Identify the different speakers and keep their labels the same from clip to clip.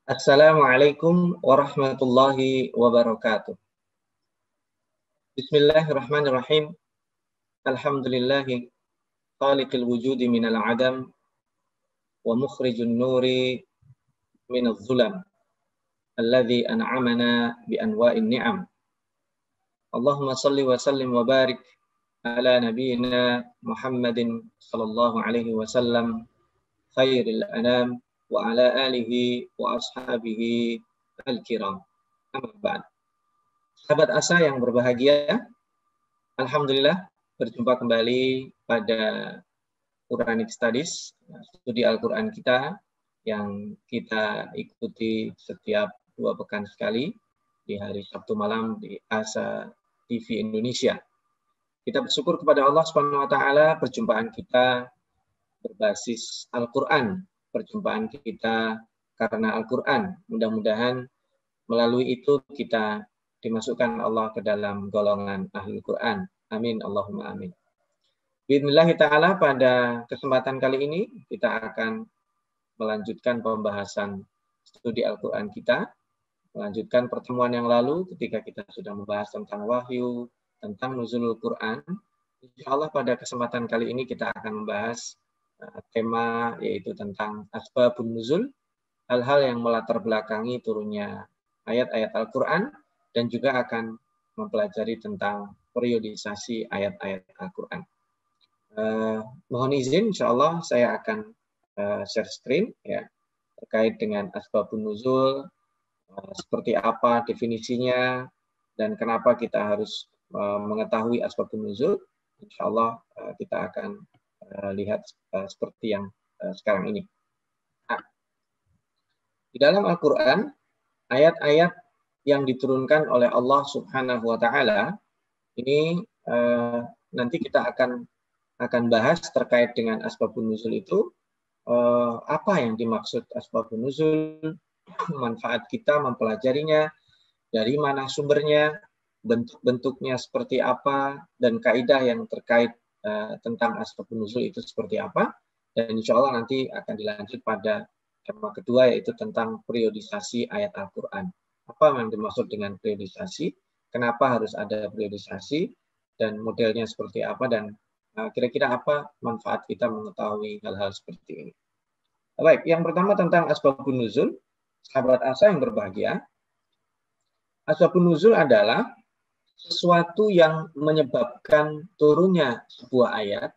Speaker 1: Assalamualaikum warahmatullahi wabarakatuh. Bismillahirrahmanirrahim. Alhamdulillahi khaliqil wujudi minal adam wa mukhrijun nuri minadh dhulam alladhi an'amana bi anwa'in ni'am. Allahumma salli wa sallim wa barik ala nabiyyina Muhammadin sallallahu alaihi wasallam khairil anam wa ala alihi wa ashabihi al-kiram. Amma ba'd. Sahabat Asa yang berbahagia, alhamdulillah berjumpa kembali pada Quranic Studies, studi Al-Quran kita yang kita ikuti setiap 2 pekan sekali di hari Sabtu malam di Asa TV Indonesia. Kita bersyukur kepada Allah Subhanahu wa taala perjumpaan kita berbasis Al-Quran, perjumpaan kita karena Al-Quran. Mudah-mudahan melalui itu kita dimasukkan Allah ke dalam golongan ahli Quran. Amin, Allahumma amin. Bismillah ta'ala, pada kesempatan kali ini kita akan melanjutkan pembahasan studi Al-Quran kita. Melanjutkan pertemuan yang lalu ketika kita sudah membahas tentang wahyu, tentang nuzulul Quran. Insya Allah pada kesempatan kali ini kita akan membahas tema yaitu tentang asbabun nuzul, hal-hal yang melatar belakangi turunnya ayat-ayat Al-Quran, dan juga akan mempelajari tentang periodisasi ayat-ayat Al-Quran. Mohon izin, insya Allah saya akan share screen ya, terkait dengan asbabun nuzul, seperti apa definisinya, dan kenapa kita harus mengetahui asbabun nuzul. Insya Allah kita akan lihat seperti yang sekarang ini. Nah, di dalam Al-Quran, ayat-ayat yang diturunkan oleh Allah Subhanahu wa taala ini nanti kita akan bahas terkait dengan asbabun nuzul itu, apa yang dimaksud asbabun nuzul, manfaat kita mempelajarinya, dari mana sumbernya, bentuk-bentuknya seperti apa, dan kaidah yang terkait tentang asbabun nuzul itu seperti apa. Dan insya Allah nanti akan dilanjut pada tema kedua, yaitu tentang periodisasi ayat Al-Quran. Apa yang dimaksud dengan periodisasi, kenapa harus ada periodisasi, dan modelnya seperti apa, dan kira-kira apa manfaat kita mengetahui hal-hal seperti ini. Baik, yang pertama tentang asbabun nuzul. Sahabat Asa yang berbahagia, asbabun nuzul adalah sesuatu yang menyebabkan turunnya sebuah ayat,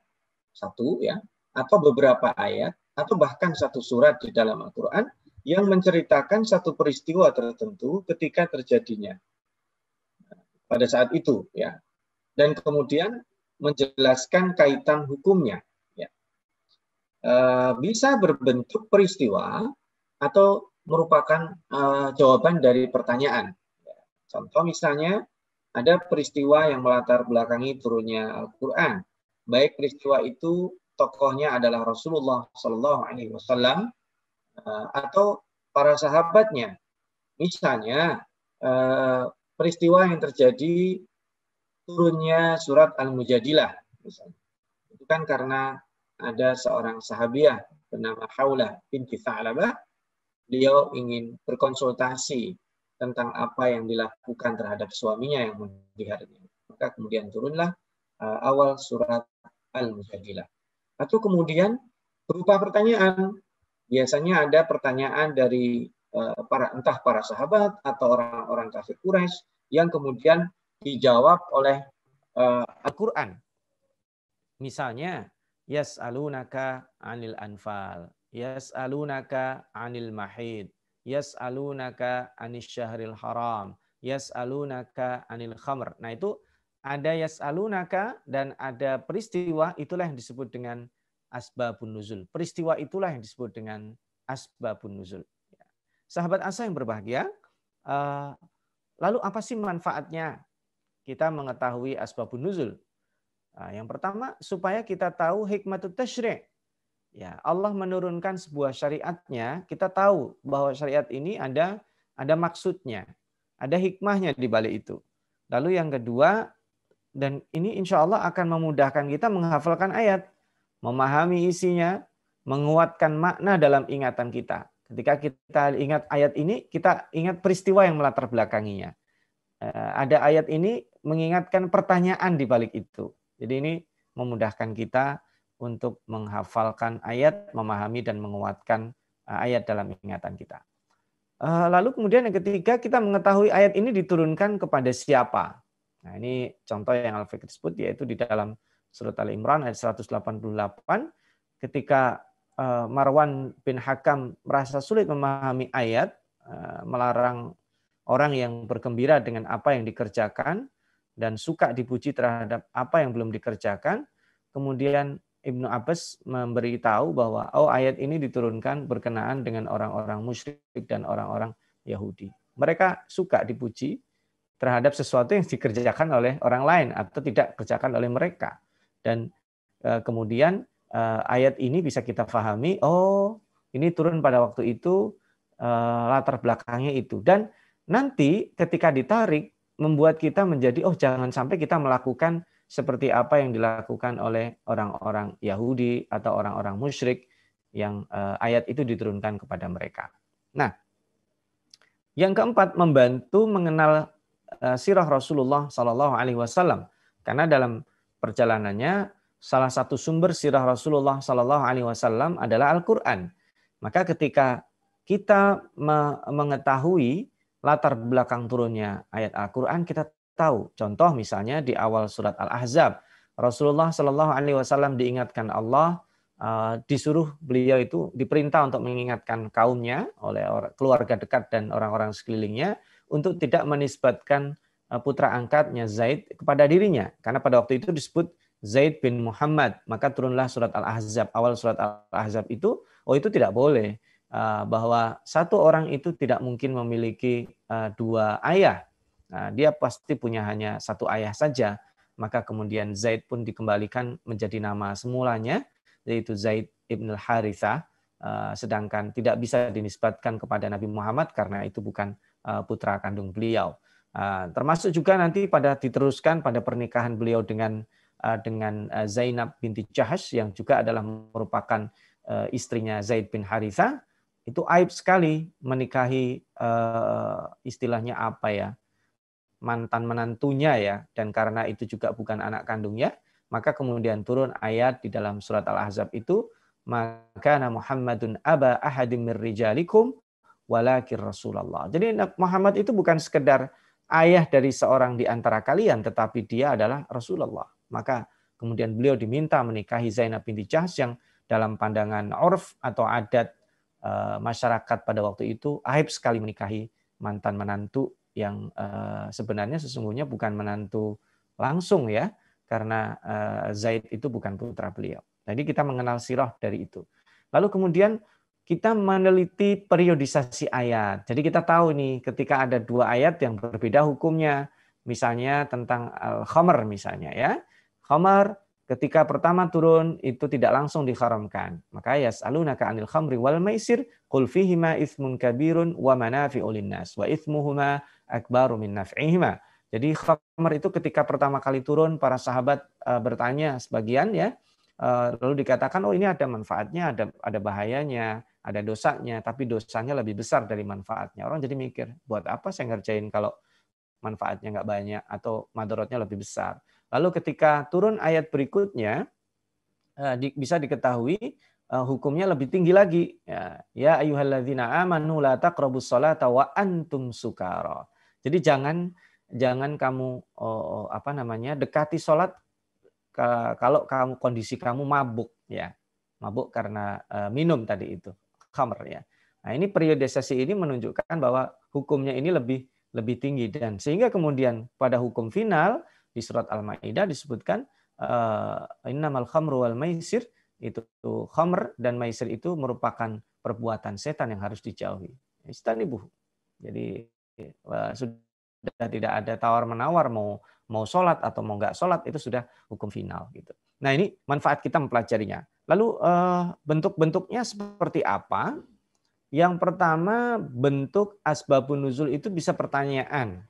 Speaker 1: satu ya, atau beberapa ayat, atau bahkan satu surat di dalam Al-Quran yang menceritakan satu peristiwa tertentu ketika terjadinya pada saat itu ya, dan kemudian menjelaskan kaitan hukumnya ya. Bisa berbentuk peristiwa atau merupakan jawaban dari pertanyaan. Contoh misalnya ada peristiwa yang melatar belakangi turunnya Al-Quran. Baik peristiwa itu tokohnya adalah Rasulullah Shallallahu Alaihi Wasallam atau para sahabatnya. Misalnya peristiwa yang terjadi turunnya surat Al-Mujadilah. Misalnya. Itu kan karena ada seorang sahabiah bernama Haulah binti Tha'labah. Beliau ingin berkonsultasi tentang apa yang dilakukan terhadap suaminya yang melihatnya. Maka kemudian turunlah awal surat Al-Mujadilah. Atau kemudian berupa pertanyaan. Biasanya ada pertanyaan dari entah para sahabat atau orang-orang kafir Quraisy yang kemudian dijawab oleh Al-Quran. Misalnya, yas'alunaka 'anil anfal, yas'alunaka 'anil mahid, yas'alunaka 'anis syahril haram, yas'alunaka 'anil khamr. Nah, itu ada yas'alunaka dan ada peristiwa, itulah yang disebut dengan asbabun nuzul. Peristiwa itulah yang disebut dengan asbabun nuzul. Sahabat Asa yang berbahagia, lalu apa sih manfaatnya kita mengetahui asbabun nuzul? Nah, yang pertama, supaya kita tahu hikmatut tasyri'. Ya, Allah menurunkan sebuah syariatnya, kita tahu bahwa syariat ini ada maksudnya, ada hikmahnya di balik itu. Lalu yang kedua, dan ini insya Allah akan memudahkan kita menghafalkan ayat, memahami isinya, menguatkan makna dalam ingatan kita.
Speaker 2: Ketika kita ingat ayat ini, kita ingat peristiwa yang melatar belakanginya. Ada ayat ini mengingatkan pertanyaan di balik itu. Jadi ini memudahkan kita untuk menghafalkan ayat, memahami dan menguatkan ayat dalam ingatan kita. Lalu kemudian yang ketiga, kita mengetahui ayat ini diturunkan kepada siapa. Nah, ini contoh yang Al-Fiqh disebut, yaitu di dalam surat Al-Imran ayat 188, ketika Marwan bin Hakam merasa sulit memahami ayat, melarang orang yang bergembira dengan apa yang dikerjakan dan suka dipuji terhadap apa yang belum dikerjakan. Kemudian Ibnu Abbas memberitahu bahwa ayat ini diturunkan berkenaan dengan orang-orang musyrik dan orang-orang Yahudi. Mereka suka dipuji terhadap sesuatu yang dikerjakan oleh orang lain atau tidak dikerjakan oleh mereka. Dan kemudian ayat ini bisa kita pahami, ini turun pada waktu itu, latar belakangnya itu. Dan nanti ketika ditarik, membuat kita menjadi, jangan sampai kita melakukan seperti apa yang dilakukan oleh orang-orang Yahudi atau orang-orang musyrik yang ayat itu diturunkan kepada mereka. Nah, yang keempat, membantu mengenal sirah Rasulullah Sallallahu Alaihi Wasallam, karena dalam perjalanannya salah satu sumber sirah Rasulullah Sallallahu Alaihi Wasallam adalah Al-Quran. Maka ketika kita mengetahui latar belakang turunnya ayat Al-Quran, kita tahu. Contoh misalnya di awal surat Al-Ahzab, Rasulullah Sallallahu Alaihi Wasallam diingatkan Allah, disuruh beliau itu diperintah untuk mengingatkan kaumnya oleh keluarga dekat dan orang-orang sekelilingnya untuk tidak menisbatkan putra angkatnya Zaid kepada dirinya, karena pada waktu itu disebut Zaid bin Muhammad. Maka turunlah surat Al-Ahzab. Awal surat Al-Ahzab itu, itu tidak boleh, bahwa satu orang itu tidak mungkin memiliki dua ayah. Dia pasti punya hanya satu ayah saja. Maka kemudian Zaid pun dikembalikan menjadi nama semulanya, yaitu Zaid ibn al-Harithah, sedangkan tidak bisa dinisbatkan kepada Nabi Muhammad karena itu bukan putra kandung beliau. Termasuk juga nanti diteruskan pada pernikahan beliau dengan Zainab binti Jahash, yang juga adalah merupakan istrinya Zaid bin Harithah. Itu aib sekali menikahi istilahnya mantan menantunya ya, dan karena itu juga bukan anak kandungnya, maka kemudian turun ayat di dalam surat Al-Ahzab itu, maka Muhammadun aba ahadim mir rijalikum walakin Rasulullah. Jadi Muhammad itu bukan sekedar ayah dari seorang di antara kalian, tetapi dia adalah Rasulullah. Maka kemudian beliau diminta menikahi Zainab binti Jahsh, yang dalam pandangan urf atau adat masyarakat pada waktu itu aib sekali menikahi mantan menantu yang sebenarnya sesungguhnya bukan menantu langsung ya, karena Zaid itu bukan putra beliau. Jadi kita mengenal sirah dari itu. Lalu kemudian kita meneliti periodisasi ayat. Jadi kita tahu nih ketika ada dua ayat yang berbeda hukumnya, misalnya tentang al-khamr misalnya ya. Khamar ketika pertama turun itu tidak langsung diharamkan. Maka yas'alunaka 'anil khamri wal maisir qul fihima itsmun kabirun wa manafi'u linnas wa itsmuhuma akbaru min naf'ihima. Jadi khamr itu ketika pertama kali turun, para sahabat bertanya sebagian ya, lalu dikatakan ini ada manfaatnya, ada bahayanya, ada dosanya, tapi dosanya lebih besar dari manfaatnya. Orang jadi mikir, buat apa saya ngerjain kalau manfaatnya nggak banyak atau madaratnya lebih besar. Lalu ketika turun ayat berikutnya, bisa diketahui hukumnya lebih tinggi lagi. Ya ayyuhalladzina amanu la taqrabus sholata wa antum sukara. Jadi jangan kamu dekati sholat kalau kondisi kamu mabuk ya. Mabuk karena minum tadi itu, khamr ya. Nah, ini periodisasi ini menunjukkan bahwa hukumnya ini lebih tinggi, dan sehingga kemudian pada hukum final di surat Al-Maidah disebutkan innamal khamru wal maisir, itu khamr dan maisir itu merupakan perbuatan setan yang harus dijauhi. Istanibuh. Jadi sudah tidak ada tawar-menawar mau sholat atau mau nggak sholat, itu sudah hukum final gitu. Nah, ini manfaat kita mempelajarinya. Lalu bentuk-bentuknya seperti apa? Yang pertama, bentuk asbabun nuzul itu bisa pertanyaan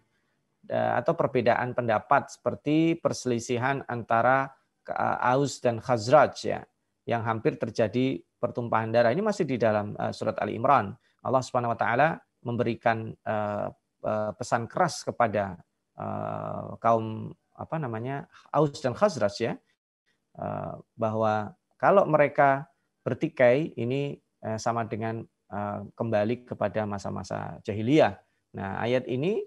Speaker 2: atau perbedaan pendapat, seperti perselisihan antara Aus dan Khazraj ya, yang hampir terjadi pertumpahan darah. Ini masih di dalam surat Ali Imran. Allah Subhanahu wa taala memberikan pesan keras kepada kaum Aus dan Khazraj ya, bahwa kalau mereka bertikai ini sama dengan kembali kepada masa-masa jahiliyah. Nah, ayat ini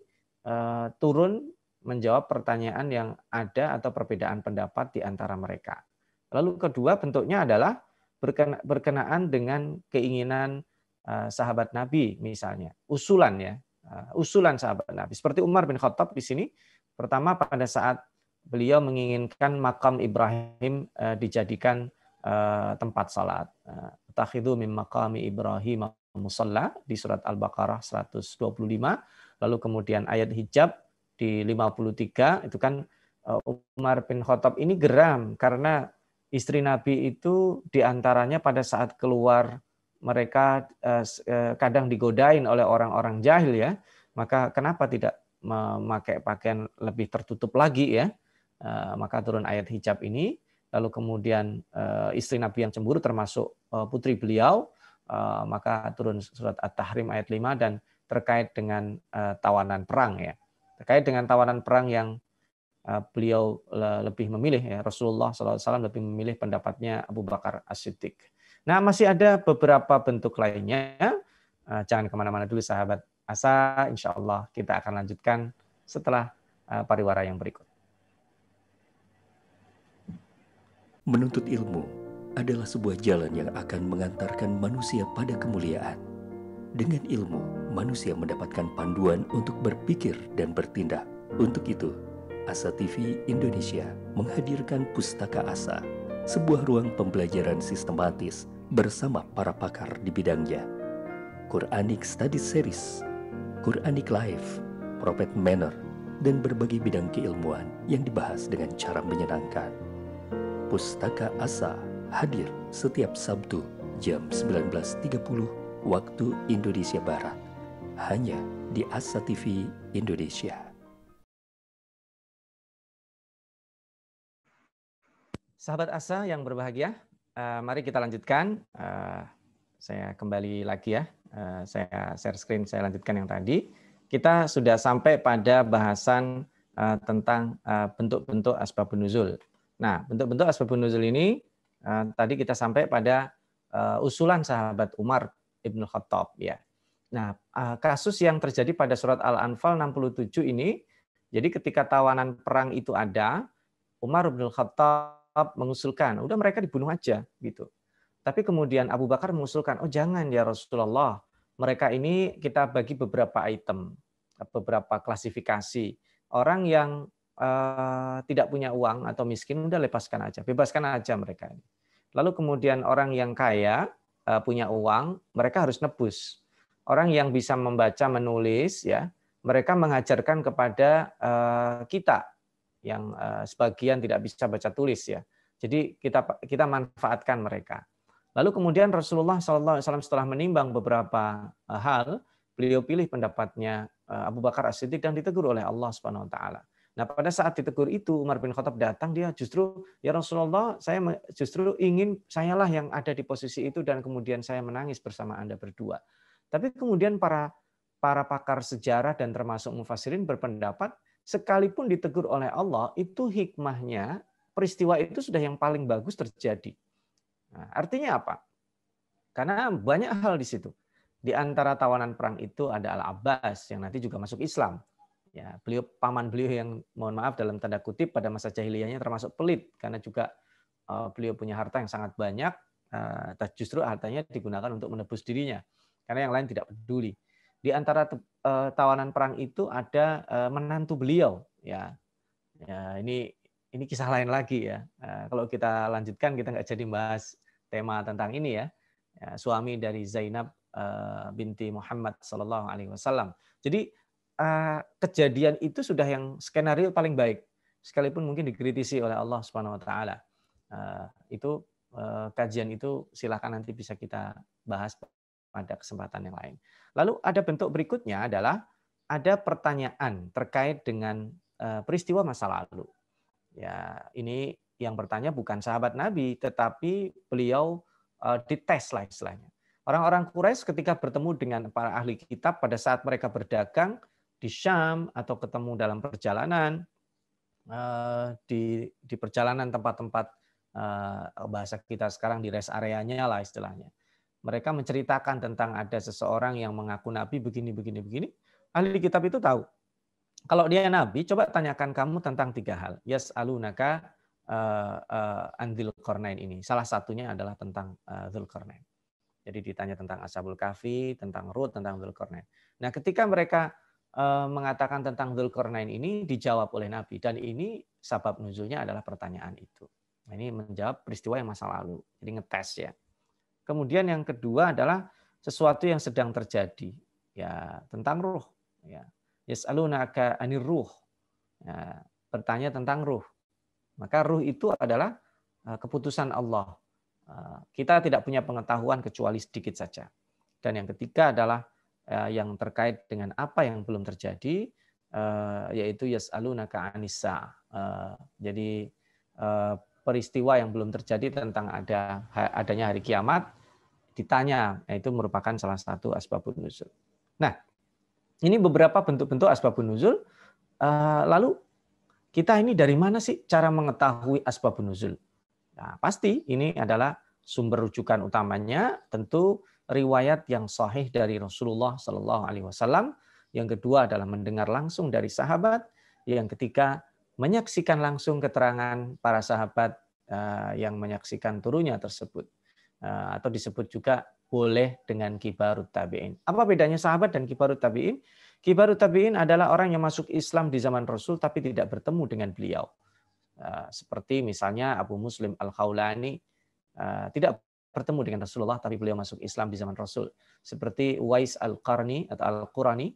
Speaker 2: turun menjawab pertanyaan yang ada atau perbedaan pendapat di antara mereka. Lalu kedua bentuknya adalah berkenaan dengan keinginan sahabat Nabi misalnya, usulan ya, usulan sahabat Nabi. Seperti Umar bin Khattab di sini, pertama pada saat beliau menginginkan makam Ibrahim dijadikan tempat salat. Takhidhu min maqami Ibrahim musalla di surat Al-Baqarah 125. Lalu kemudian ayat hijab di 53 itu kan Umar bin Khattab ini geram karena istri Nabi itu diantaranya pada saat keluar mereka kadang digodain oleh orang-orang jahil ya, maka kenapa tidak memakai pakaian lebih tertutup lagi ya, maka turun ayat hijab ini. Lalu kemudian istri Nabi yang cemburu termasuk putri beliau, maka turun surat At-Tahrim ayat 5 dan terkait dengan tawanan perang ya. Terkait dengan tawanan perang yang beliau lebih memilih ya, Rasulullah SAW lebih memilih pendapatnya Abu Bakar As-Siddiq. Nah, masih ada beberapa bentuk lainnya. Jangan kemana-mana dulu sahabat Asa, insya Allah kita akan lanjutkan setelah pariwara yang berikut.
Speaker 3: Menuntut ilmu adalah sebuah jalan yang akan mengantarkan manusia pada kemuliaan. Dengan ilmu, manusia mendapatkan panduan untuk berpikir dan bertindak. Untuk itu, Asa TV Indonesia menghadirkan Pustaka Asa, sebuah ruang pembelajaran sistematis bersama para pakar di bidangnya. Quranic Study Series, Quranic Life, Prophet Manner, dan berbagai bidang keilmuan yang dibahas dengan cara menyenangkan. Pustaka Asa hadir setiap Sabtu jam 19.30 waktu Indonesia Barat, hanya di Asa TV Indonesia.
Speaker 2: Sahabat Asa yang berbahagia, mari kita lanjutkan. Saya kembali lagi ya, saya share screen, saya lanjutkan yang tadi. Kita sudah sampai pada bahasan tentang bentuk-bentuk asbabun nuzul. Nah, bentuk-bentuk asbabun nuzul ini tadi kita sampai pada usulan sahabat Umar Ibn Khattab ya. Nah, kasus yang terjadi pada surat Al-Anfal 67 ini, jadi ketika tawanan perang itu ada, Umar Ibn Khattab mengusulkan, udah mereka dibunuh aja gitu. Tapi kemudian Abu Bakar mengusulkan, oh jangan ya Rasulullah, mereka ini kita bagi beberapa item, beberapa klasifikasi. Orang yang tidak punya uang atau miskin, udah lepaskan aja, bebaskan aja mereka. Lalu kemudian orang yang kaya, punya uang, mereka harus nebus. Orang yang bisa membaca, menulis, ya, mereka mengajarkan kepada kita yang sebagian tidak bisa baca tulis ya. Jadi kita manfaatkan mereka. Lalu kemudian Rasulullah SAW setelah menimbang beberapa hal, beliau pilih pendapatnya Abu Bakar As-Siddiq dan ditegur oleh Allah Subhanahu Wa Taala. Nah, pada saat ditegur itu Umar bin Khattab datang, dia justru, ya Rasulullah, saya justru ingin sayalah yang ada di posisi itu dan kemudian saya menangis bersama Anda berdua. Tapi kemudian para pakar sejarah dan termasuk mufassirin berpendapat, sekalipun ditegur oleh Allah, itu hikmahnya peristiwa itu sudah yang paling bagus terjadi. Nah, artinya apa? Karena banyak hal di situ. Di antara tawanan perang itu ada Al-Abbas yang nanti juga masuk Islam. Ya, paman beliau yang mohon maaf dalam tanda kutip pada masa jahiliyahnya termasuk pelit karena juga beliau punya harta yang sangat banyak, justru hartanya digunakan untuk menebus dirinya karena yang lain tidak peduli. Di antara tawanan perang itu ada menantu beliau, ya ini kisah lain lagi ya. Kalau kita lanjutkan kita nggak jadi bahas tema tentang ini ya. Suami dari Zainab binti Muhammad Sallallahu Alaihi Wasallam. Jadi kejadian itu sudah yang skenario paling baik, sekalipun mungkin dikritisi oleh Allah Subhanahu Wa Taala. Itu kajian itu silakan nanti bisa kita bahas pada kesempatan yang lain. Lalu ada bentuk berikutnya adalah ada pertanyaan terkait dengan peristiwa masa lalu. Ya, ini yang bertanya bukan sahabat Nabi, tetapi beliau dites lah istilahnya. Orang-orang Quraisy ketika bertemu dengan para ahli kitab pada saat mereka berdagang di Syam atau ketemu dalam perjalanan, di perjalanan tempat-tempat, bahasa kita sekarang di rest areanya lah istilahnya. Mereka menceritakan tentang ada seseorang yang mengaku nabi begini, begini, begini. Ahli kitab itu tahu. Kalau dia nabi, coba tanyakan kamu tentang 3 hal. Yas'alunaka an Dzulqarnain ini. Salah satunya adalah tentang Dzulqarnain. Jadi ditanya tentang Ashabul Kahfi, tentang Rut, tentang Dzulqarnain. Nah, ketika mereka mengatakan tentang Dzulqarnain ini dijawab oleh Nabi, dan ini sabab nuzulnya adalah pertanyaan itu. Nah, ini menjawab peristiwa yang masa lalu. Jadi ngetes ya. Kemudian yang kedua adalah sesuatu yang sedang terjadi, ya, tentang ruh. Ya. Yas'alunaka 'anir ruh. Ya, bertanya tentang ruh. Maka ruh itu adalah keputusan Allah. Kita tidak punya pengetahuan kecuali sedikit saja. Dan yang ketiga adalah yang terkait dengan apa yang belum terjadi, yaitu yas'alunaka 'anisa. Jadi peristiwa yang belum terjadi tentang adanya hari kiamat ditanya, itu merupakan salah satu asbabun nuzul. Nah, ini beberapa bentuk-bentuk asbabun nuzul. Lalu kita ini dari mana sih cara mengetahui asbabun nuzul? Nah, pasti ini adalah sumber rujukan utamanya tentu riwayat yang sahih dari Rasulullah Shallallahu Alaihi Wasallam. Yang kedua adalah mendengar langsung dari sahabat. Yang ketiga menyaksikan langsung keterangan para sahabat yang menyaksikan turunnya tersebut, atau disebut juga boleh dengan kibarut tabi'in. Apa bedanya sahabat dan kibarut tabi'in? Kibarut tabi'in adalah orang yang masuk Islam di zaman Rasul tapi tidak bertemu dengan beliau. Seperti misalnya Abu Muslim Al-Khawlani tidak bertemu dengan Rasulullah tapi beliau masuk Islam di zaman Rasul. Seperti Uwais Al-Qarni atau Al-Qurani,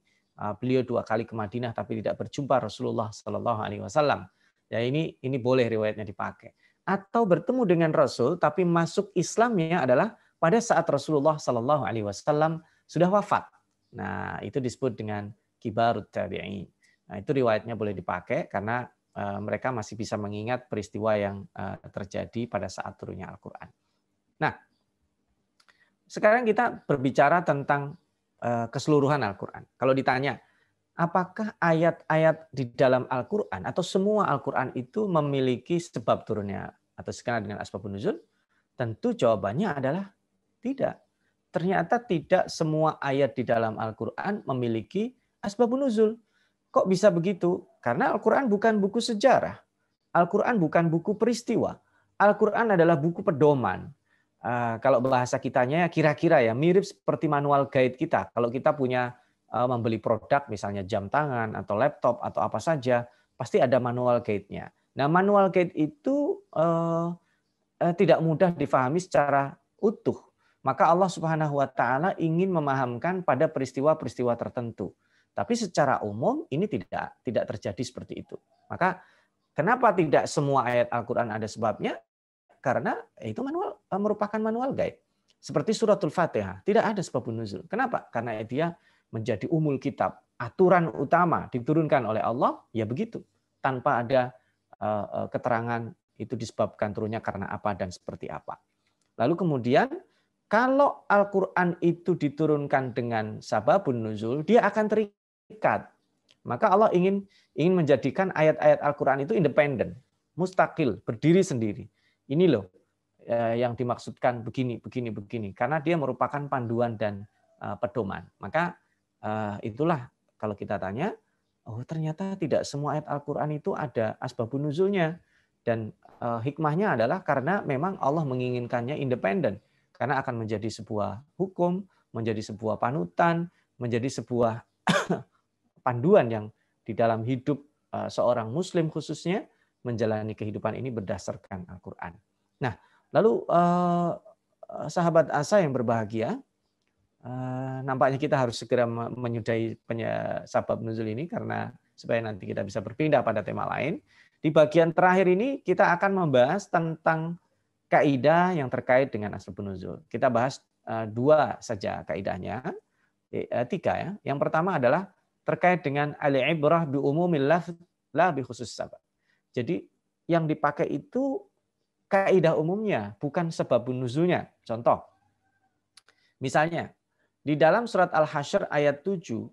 Speaker 2: beliau 2 kali ke Madinah tapi tidak berjumpa Rasulullah Shallallahu Alaihi Wasallam. Ya, ini boleh riwayatnya dipakai. Atau bertemu dengan Rasul tapi masuk Islamnya adalah pada saat Rasulullah Shallallahu Alaihi Wasallam sudah wafat. Nah, itu disebut dengan kibarut tabi'in. Nah, itu riwayatnya boleh dipakai karena mereka masih bisa mengingat peristiwa yang terjadi pada saat turunnya Al-Quran. Nah, sekarang kita berbicara tentang keseluruhan Al-Quran. Kalau ditanya, apakah ayat-ayat di dalam Al-Quran atau semua Al-Quran itu memiliki sebab turunnya atau sekarang dengan asbabun nuzul? Tentu jawabannya adalah tidak. Ternyata tidak semua ayat di dalam Al-Quran memiliki asbabun nuzul. Kok bisa begitu? Karena Al-Quran bukan buku sejarah. Al-Quran bukan buku peristiwa. Al-Quran adalah buku pedoman. Kalau bahasa kitanya kira-kira ya mirip seperti manual guide kita. Kalau kita punya membeli produk misalnya jam tangan atau laptop atau apa saja, pasti ada manual guide-nya. Nah, manual guide itu tidak mudah difahami secara utuh. Maka Allah Subhanahu wa taala ingin memahamkan pada peristiwa-peristiwa tertentu. Tapi secara umum ini tidak terjadi seperti itu. Maka kenapa tidak semua ayat Al-Qur'an ada sebabnya? Karena itu merupakan manual guide. Seperti suratul Fatihah, tidak ada sebabun nuzul. Kenapa? Karena dia menjadi umul kitab, aturan utama diturunkan oleh Allah, ya begitu. Tanpa ada keterangan itu disebabkan turunnya karena apa dan seperti apa. Lalu kemudian kalau Al-Quran itu diturunkan dengan sababun nuzul, dia akan terikat. Maka Allah ingin menjadikan ayat-ayat Al-Quran itu independen, mustakil, berdiri sendiri. Ini loh yang dimaksudkan begini. Karena dia merupakan panduan dan pedoman. Maka itulah kalau kita tanya, oh ternyata tidak semua ayat Al-Quran itu ada asbabun nuzulnya. Dan hikmahnya adalah karena memang Allah menginginkannya independen. Karena akan menjadi sebuah hukum, menjadi sebuah panutan, menjadi sebuah panduan yang di dalam hidup seorang muslim khususnya menjalani kehidupan ini berdasarkan Al-Quran. Nah, lalu sahabat asa yang berbahagia, nampaknya kita harus segera menyudahi sabab nuzul ini karena supaya nanti kita bisa berpindah pada tema lain. Di bagian terakhir ini kita akan membahas tentang kaidah yang terkait dengan asbabun nuzul. Kita bahas 2 saja kaidahnya, 3 ya. Yang pertama adalah terkait dengan al-ibrah bi umumil lafz la bi khusus sabab. Jadi yang dipakai itu kaidah umumnya, bukan sebabun nuzulnya. Contoh, Misalnya, di dalam surat Al-Hasyr ayat 7,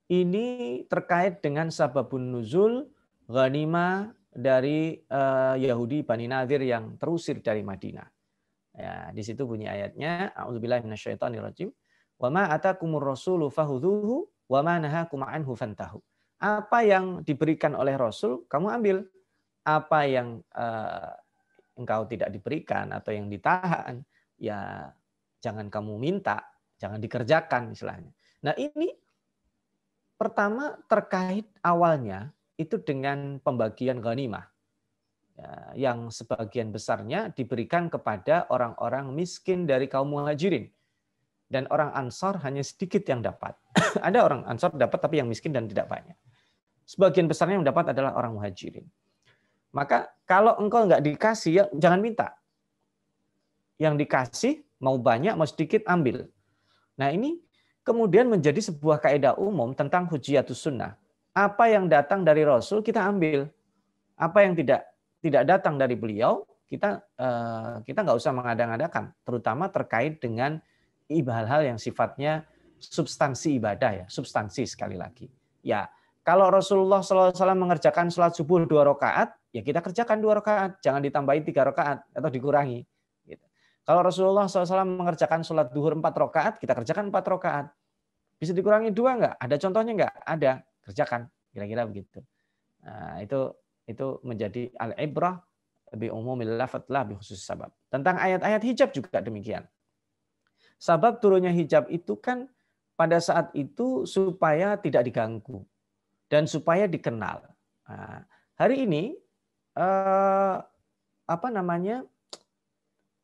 Speaker 2: ini terkait dengan sababun nuzul ghanimah dari Yahudi Bani Nadir yang terusir dari Madinah. Ya, di situ bunyi ayatnya, a'udzubillahi minasyaitonirrajim. Wa ma atakumur rasulu fahudhuhu wa ma nahakum anhu fantahu. Apa yang diberikan oleh Rasul, kamu ambil. Apa yang engkau tidak diberikan atau yang ditahan, ya jangan kamu minta, jangan dikerjakan istilahnya. Nah ini pertama terkait awalnya itu dengan pembagian ghanimah. Ya, yang sebagian besarnya diberikan kepada orang-orang miskin dari kaum muhajirin. Dan orang Ansar hanya sedikit yang dapat. Ada orang Ansar dapat tapi yang miskin dan tidak banyak. Sebagian besarnya yang dapat adalah orang muhajirin. Maka kalau engkau nggak dikasih, ya jangan minta. Yang dikasih mau banyak, mau sedikit, ambil. Nah ini kemudian menjadi sebuah kaidah umum tentang hujiyatus sunnah. Apa yang datang dari Rasul kita ambil. Apa yang tidak datang dari beliau kita nggak usah mengada-ngadakan. Terutama terkait dengan hal-hal yang sifatnya substansi ibadah ya, substansi sekali lagi. Ya. Kalau Rasulullah SAW mengerjakan sholat subuh 2 rakaat, ya kita kerjakan 2 rakaat, jangan ditambahin 3 rakaat atau dikurangi. Gitu. Kalau Rasulullah SAW mengerjakan sholat duhur 4 rakaat, kita kerjakan 4 rakaat. Bisa dikurangi 2 enggak? Ada contohnya enggak? Ada, kerjakan. Kira-kira begitu. Nah, itu menjadi al-ibrah bi umumil lafadz la bi khusus sabab. Tentang ayat-ayat hijab juga demikian. Sabab turunnya hijab itu kan pada saat itu supaya tidak diganggu. Dan supaya dikenal. Nah, hari ini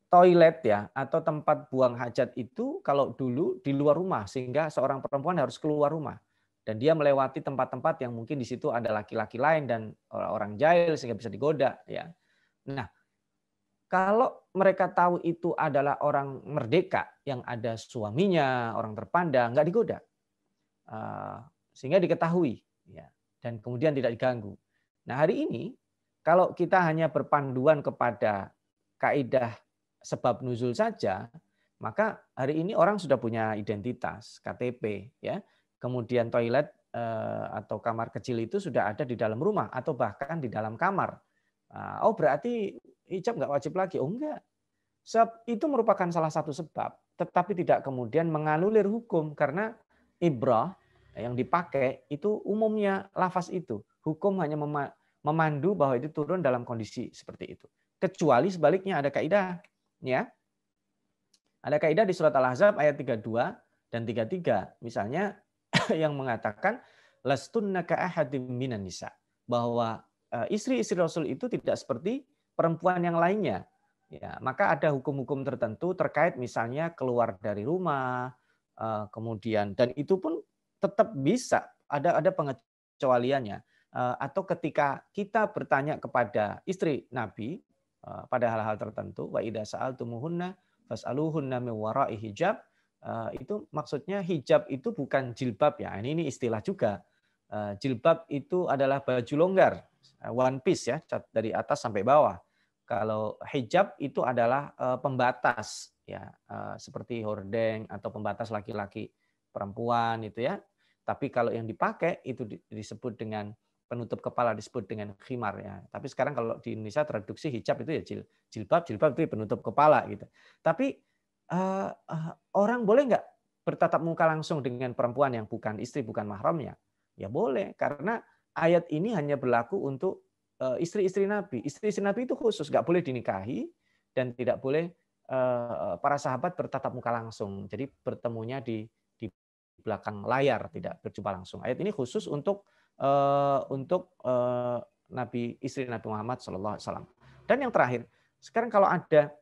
Speaker 2: toilet ya atau tempat buang hajat itu kalau dulu di luar rumah sehingga seorang perempuan harus keluar rumah dan dia melewati tempat-tempat yang mungkin di situ ada laki-laki lain dan orang jahil sehingga bisa digoda ya. Nah, kalau mereka tahu itu adalah orang merdeka yang ada suaminya, orang terpandang, nggak digoda. Sehingga diketahui. Ya, dan kemudian tidak diganggu. Nah hari ini kalau kita hanya berpanduan kepada kaidah sebab nuzul saja, maka hari ini orang sudah punya identitas KTP, ya. Kemudian toilet atau kamar kecil itu sudah ada di dalam rumah atau bahkan di dalam kamar. Oh berarti hijab nggak wajib lagi? Oh enggak. Sebab itu merupakan salah satu sebab, tetapi tidak kemudian menganulir hukum karena ibrah yang dipakai itu umumnya lafaz itu. Hukum hanya memandu bahwa itu turun dalam kondisi seperti itu. Kecuali sebaliknya ada kaidah. Ya. Ada kaidah di surat Al-Ahzab ayat 32 dan 33. Misalnya yang mengatakan lastunna ka ahadim minan nisa. Bahwa istri-istri Rasul itu tidak seperti perempuan yang lainnya. Ya, maka ada hukum-hukum tertentu terkait misalnya keluar dari rumah, kemudian dan itu pun tetap bisa ada pengecualiannya atau ketika kita bertanya kepada istri Nabi pada hal-hal tertentu wa idza sa'altumuhunna fas'aluhunna min wara'i hijab itu maksudnya hijab itu bukan jilbab ya ini istilah juga jilbab itu adalah baju longgar one piece ya dari atas sampai bawah. Kalau hijab itu adalah pembatas ya seperti hordeng atau pembatas laki-laki perempuan itu ya. Tapi kalau yang dipakai itu disebut dengan penutup kepala disebut dengan khimar ya. Tapi sekarang kalau di Indonesia traduksi hijab itu ya jilbab itu penutup kepala gitu. Tapi orang boleh nggak bertatap muka langsung dengan perempuan yang bukan istri bukan mahramnya? Ya boleh karena ayat ini hanya berlaku untuk istri-istri Nabi. Istri-istri Nabi itu khusus, nggak boleh dinikahi dan tidak boleh para sahabat bertatap muka langsung. Jadi bertemunya di belakang layar, tidak berjumpa langsung. Ayat ini khusus untuk Nabi istri Nabi Muhammad SAW. Dan yang terakhir, sekarang kalau ada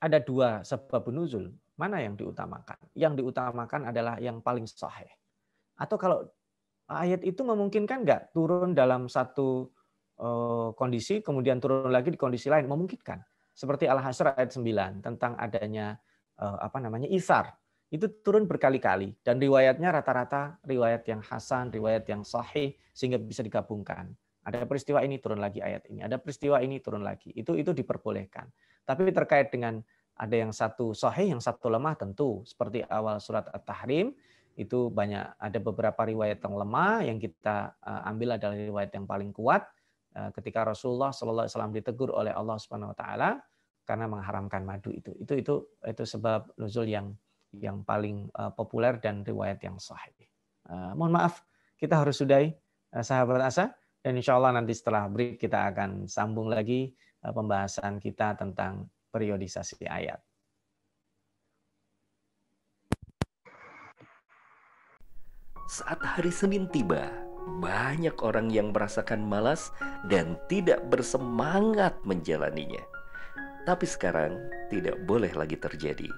Speaker 2: 2 sebab nuzul, mana yang diutamakan? Yang diutamakan adalah yang paling sahih. Atau kalau ayat itu memungkinkan nggak turun dalam satu kondisi, kemudian turun lagi di kondisi lain, memungkinkan. Seperti Al-Hasyr ayat 9 tentang adanya isar. Itu turun berkali-kali dan riwayatnya rata-rata riwayat yang hasan, riwayat yang sahih sehingga bisa digabungkan. Ada peristiwa ini turun lagi ayat ini, ada peristiwa ini turun lagi. Itu diperbolehkan. Tapi terkait dengan Ada yang satu sahih, yang satu lemah tentu. Seperti awal surat At-Tahrim, itu banyak, ada beberapa riwayat yang lemah, yang kita ambil adalah riwayat yang paling kuat. Ketika Rasulullah SAW ditegur oleh Allah Subhanahu Wa Taala karena mengharamkan madu itu sebab nuzul yang paling populer dan riwayat yang sahih. Mohon maaf, kita harus sudahi, sahabat Asa, dan insya Allah nanti setelah break kita akan sambung lagi pembahasan kita tentang periodisasi ayat.
Speaker 3: Saat hari Senin tiba, banyak orang yang merasakan malas dan tidak bersemangat menjalaninya. Tapi sekarang tidak boleh lagi terjadi.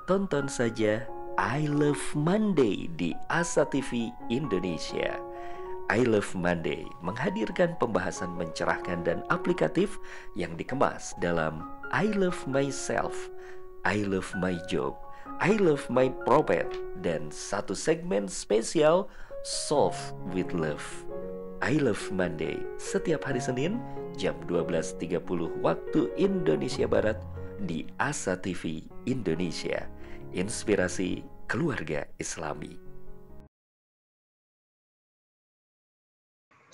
Speaker 3: Tonton saja I Love Monday di Asa TV Indonesia. I Love Monday menghadirkan pembahasan mencerahkan dan aplikatif yang dikemas dalam I Love Myself, I Love My Job, I Love My Prophet, dan satu segmen spesial Solve with Love. I Love Monday setiap hari Senin jam 12.30 waktu Indonesia Barat di Asa TV Indonesia. Inspirasi keluarga Islami.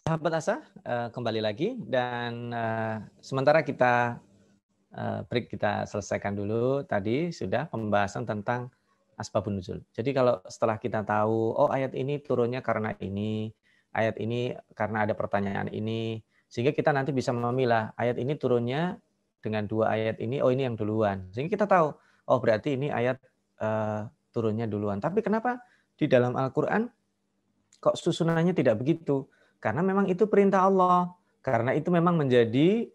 Speaker 2: Sahabat Asa, kembali lagi, dan sementara kita break, kita selesaikan dulu tadi sudah pembahasan tentang asbabun nuzul. Jadi kalau setelah kita tahu, oh ayat ini turunnya karena ini, ayat ini karena ada pertanyaan ini, sehingga kita nanti bisa memilah ayat ini turunnya dengan dua ayat ini, oh ini yang duluan. Sehingga kita tahu, oh berarti ini ayat turunnya duluan. Tapi kenapa di dalam Al-Quran kok susunannya tidak begitu? Karena memang itu perintah Allah. Karena itu memang menjadi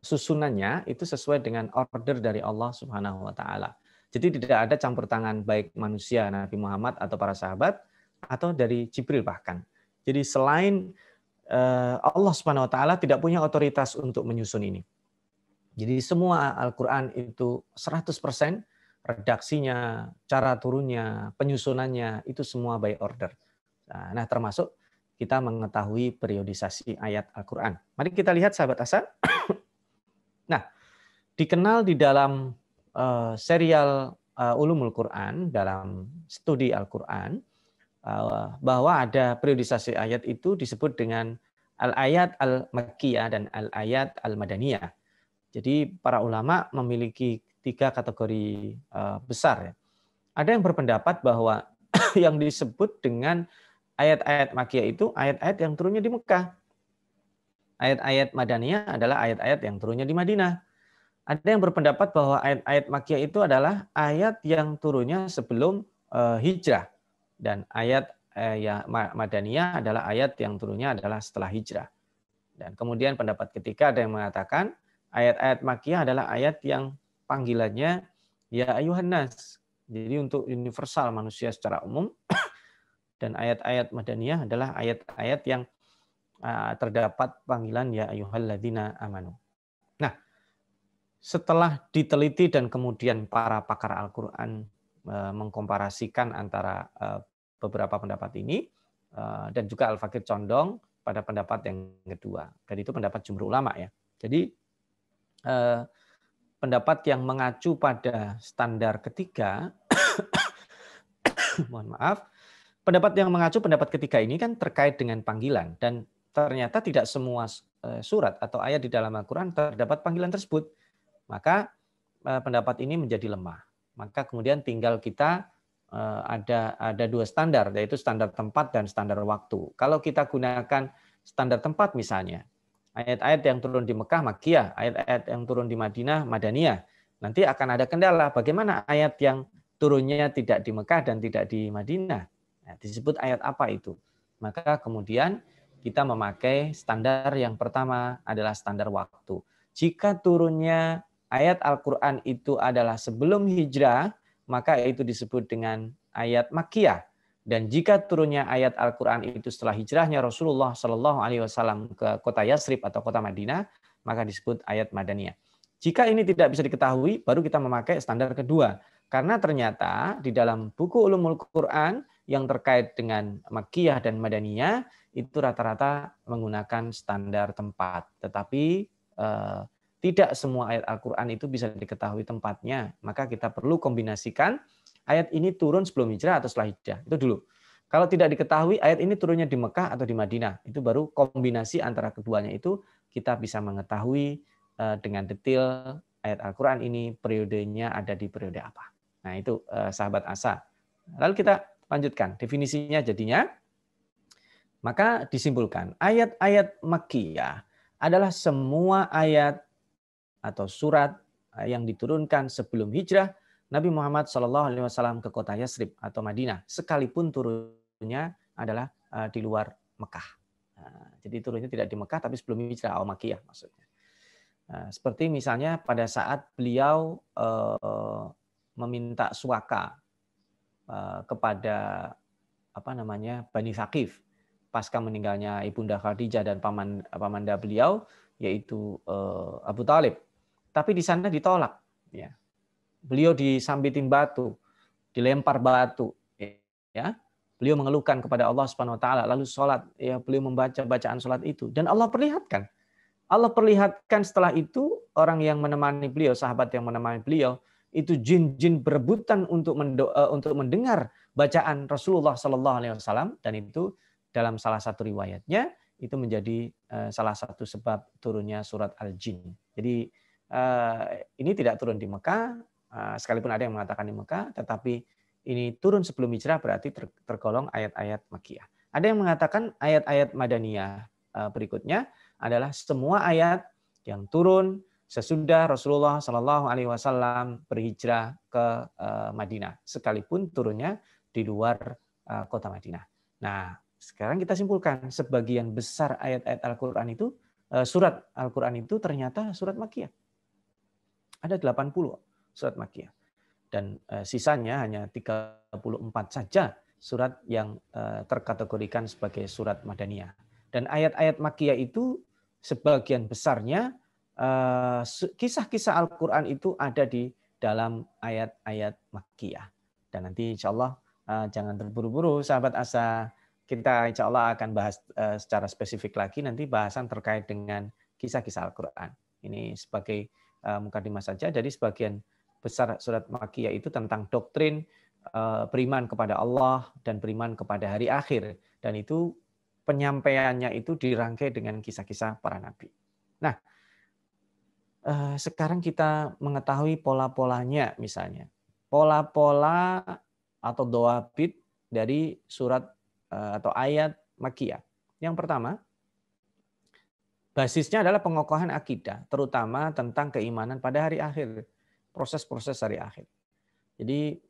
Speaker 2: susunannya itu sesuai dengan order dari Allah Subhanahu Wa Taala. Jadi tidak ada campur tangan baik manusia, Nabi Muhammad atau para sahabat, atau dari Jibril bahkan. Jadi selain Allah Subhanahu Wa Taala tidak punya otoritas untuk menyusun ini. Jadi semua Al-Quran itu 100% redaksinya, cara turunnya, penyusunannya itu semua by order. Nah, termasuk kita mengetahui periodisasi ayat Al-Quran. Mari kita lihat sahabat Asa. Nah, dikenal di dalam serial Ulumul Quran, dalam studi Al-Quran, bahwa ada periodisasi ayat itu disebut dengan al-ayat al-makkiyah dan al-ayat al-madaniyah. Jadi para ulama memiliki 3 kategori besar. Ada yang berpendapat bahwa yang disebut dengan ayat-ayat makkiyah itu ayat-ayat yang turunnya di Mekah. Ayat-ayat madaniyah adalah ayat-ayat yang turunnya di Madinah. Ada yang berpendapat bahwa ayat-ayat makkiyah itu adalah ayat yang turunnya sebelum hijrah. Dan ayat madaniyah adalah ayat yang turunnya adalah setelah hijrah. Dan kemudian pendapat ketiga ada yang mengatakan ayat-ayat makkiyah adalah ayat yang panggilannya ya ayuhan nas. Jadi untuk universal manusia secara umum. Dan ayat-ayat madaniyah adalah ayat-ayat yang terdapat panggilan ya ayyuhalladzina amanu. Nah, setelah diteliti dan kemudian para pakar Al-Quran mengkomparasikan antara beberapa pendapat ini, dan juga Al-Fakir condong pada pendapat yang kedua. Dan itu pendapat jumhur ulama ya. Jadi pendapat yang mengacu pada standar ketiga, mohon maaf, pendapat yang mengacu pendapat ketiga ini kan terkait dengan panggilan, dan ternyata tidak semua surat atau ayat di dalam Al-Quran terdapat panggilan tersebut. Maka pendapat ini menjadi lemah. Maka kemudian tinggal kita ada 2 standar, yaitu standar tempat dan standar waktu. Kalau kita gunakan standar tempat misalnya, ayat-ayat yang turun di Mekah Makkiyah, ayat-ayat yang turun di Madinah Madaniyah, nanti akan ada kendala bagaimana ayat yang turunnya tidak di Mekah dan tidak di Madinah. Nah, disebut ayat apa itu? Maka kemudian kita memakai standar yang pertama adalah standar waktu. Jika turunnya ayat Al-Quran itu adalah sebelum hijrah, maka itu disebut dengan ayat Makkiyah. Dan jika turunnya ayat Al-Quran itu setelah hijrahnya Rasulullah SAW ke kota Yasrib atau kota Madinah, maka disebut ayat Madaniyah. Jika ini tidak bisa diketahui, baru kita memakai standar kedua. Karena ternyata di dalam buku Ulumul Quran yang terkait dengan Makkiyah dan Madaniyah itu rata-rata menggunakan standar tempat. Tetapi tidak semua ayat Al-Quran itu bisa diketahui tempatnya. Maka kita perlu kombinasikan ayat ini turun sebelum hijrah atau setelah hijrah. Itu dulu. Kalau tidak diketahui ayat ini turunnya di Mekah atau di Madinah, itu baru kombinasi antara keduanya itu kita bisa mengetahui dengan detail ayat Al-Quran ini periodenya ada di periode apa. Nah itu sahabat Asa. Lalu kita lanjutkan. Definisinya jadinya, maka disimpulkan ayat-ayat Makkiyah adalah semua ayat atau surat yang diturunkan sebelum hijrah Nabi Muhammad SAW ke kota Yasrib atau Madinah, sekalipun turunnya adalah di luar Mekah. Jadi turunnya tidak di Mekah, tapi sebelum hijrah, atau Makkiyah maksudnya. Seperti misalnya pada saat beliau meminta suaka kepada Bani Thaqif pasca meninggalnya Ibunda Khadijah dan pamanda beliau yaitu Abu Talib. Tapi di sana ditolak. Ya. Beliau disambitin batu, dilempar batu. Ya. Beliau mengeluhkan kepada Allah Subhanahu Wa Taala, lalu sholat. Ya, beliau membaca bacaan sholat itu dan Allah perlihatkan. Allah perlihatkan setelah itu orang yang menemani beliau, sahabat yang menemani beliau, itu jin-jin berebutan untuk mendengar bacaan Rasulullah SAW, dan itu dalam salah satu riwayatnya itu menjadi salah satu sebab turunnya surat Al-Jin. Jadi ini tidak turun di Mekah, sekalipun ada yang mengatakan di Mekah, tetapi ini turun sebelum hijrah berarti tergolong ayat-ayat Makkiyah. Ada yang mengatakan ayat-ayat Madaniyah berikutnya adalah semua ayat yang turun sesudah Rasulullah SAW berhijrah ke Madinah, sekalipun turunnya di luar kota Madinah. Nah, sekarang kita simpulkan sebagian besar ayat-ayat Al-Quran itu, surat Al-Quran itu ternyata surat Makkiyah. Ada 80 surat Makkiyah. Dan sisanya hanya 34 saja surat yang terkategorikan sebagai surat Madaniyah. Dan ayat-ayat Makkiyah itu sebagian besarnya kisah-kisah Al-Quran itu ada di dalam ayat-ayat Makkiyah. Dan nanti insya Allah jangan terburu-buru sahabat Asa, kita insya Allah akan bahas secara spesifik lagi nanti bahasan terkait dengan kisah-kisah Al-Quran. Ini sebagai mukadimah saja. Jadi sebagian besar surat Makkiyah itu tentang doktrin beriman kepada Allah dan beriman kepada hari akhir. Dan itu penyampaiannya itu dirangkai dengan kisah-kisah para nabi. Nah, sekarang kita mengetahui pola-polanya misalnya. Pola-pola atau doabit dari surat atau ayat Makkiyah. Yang pertama, basisnya adalah pengokohan akidah, terutama tentang keimanan pada hari akhir, proses-proses hari akhir. Jadi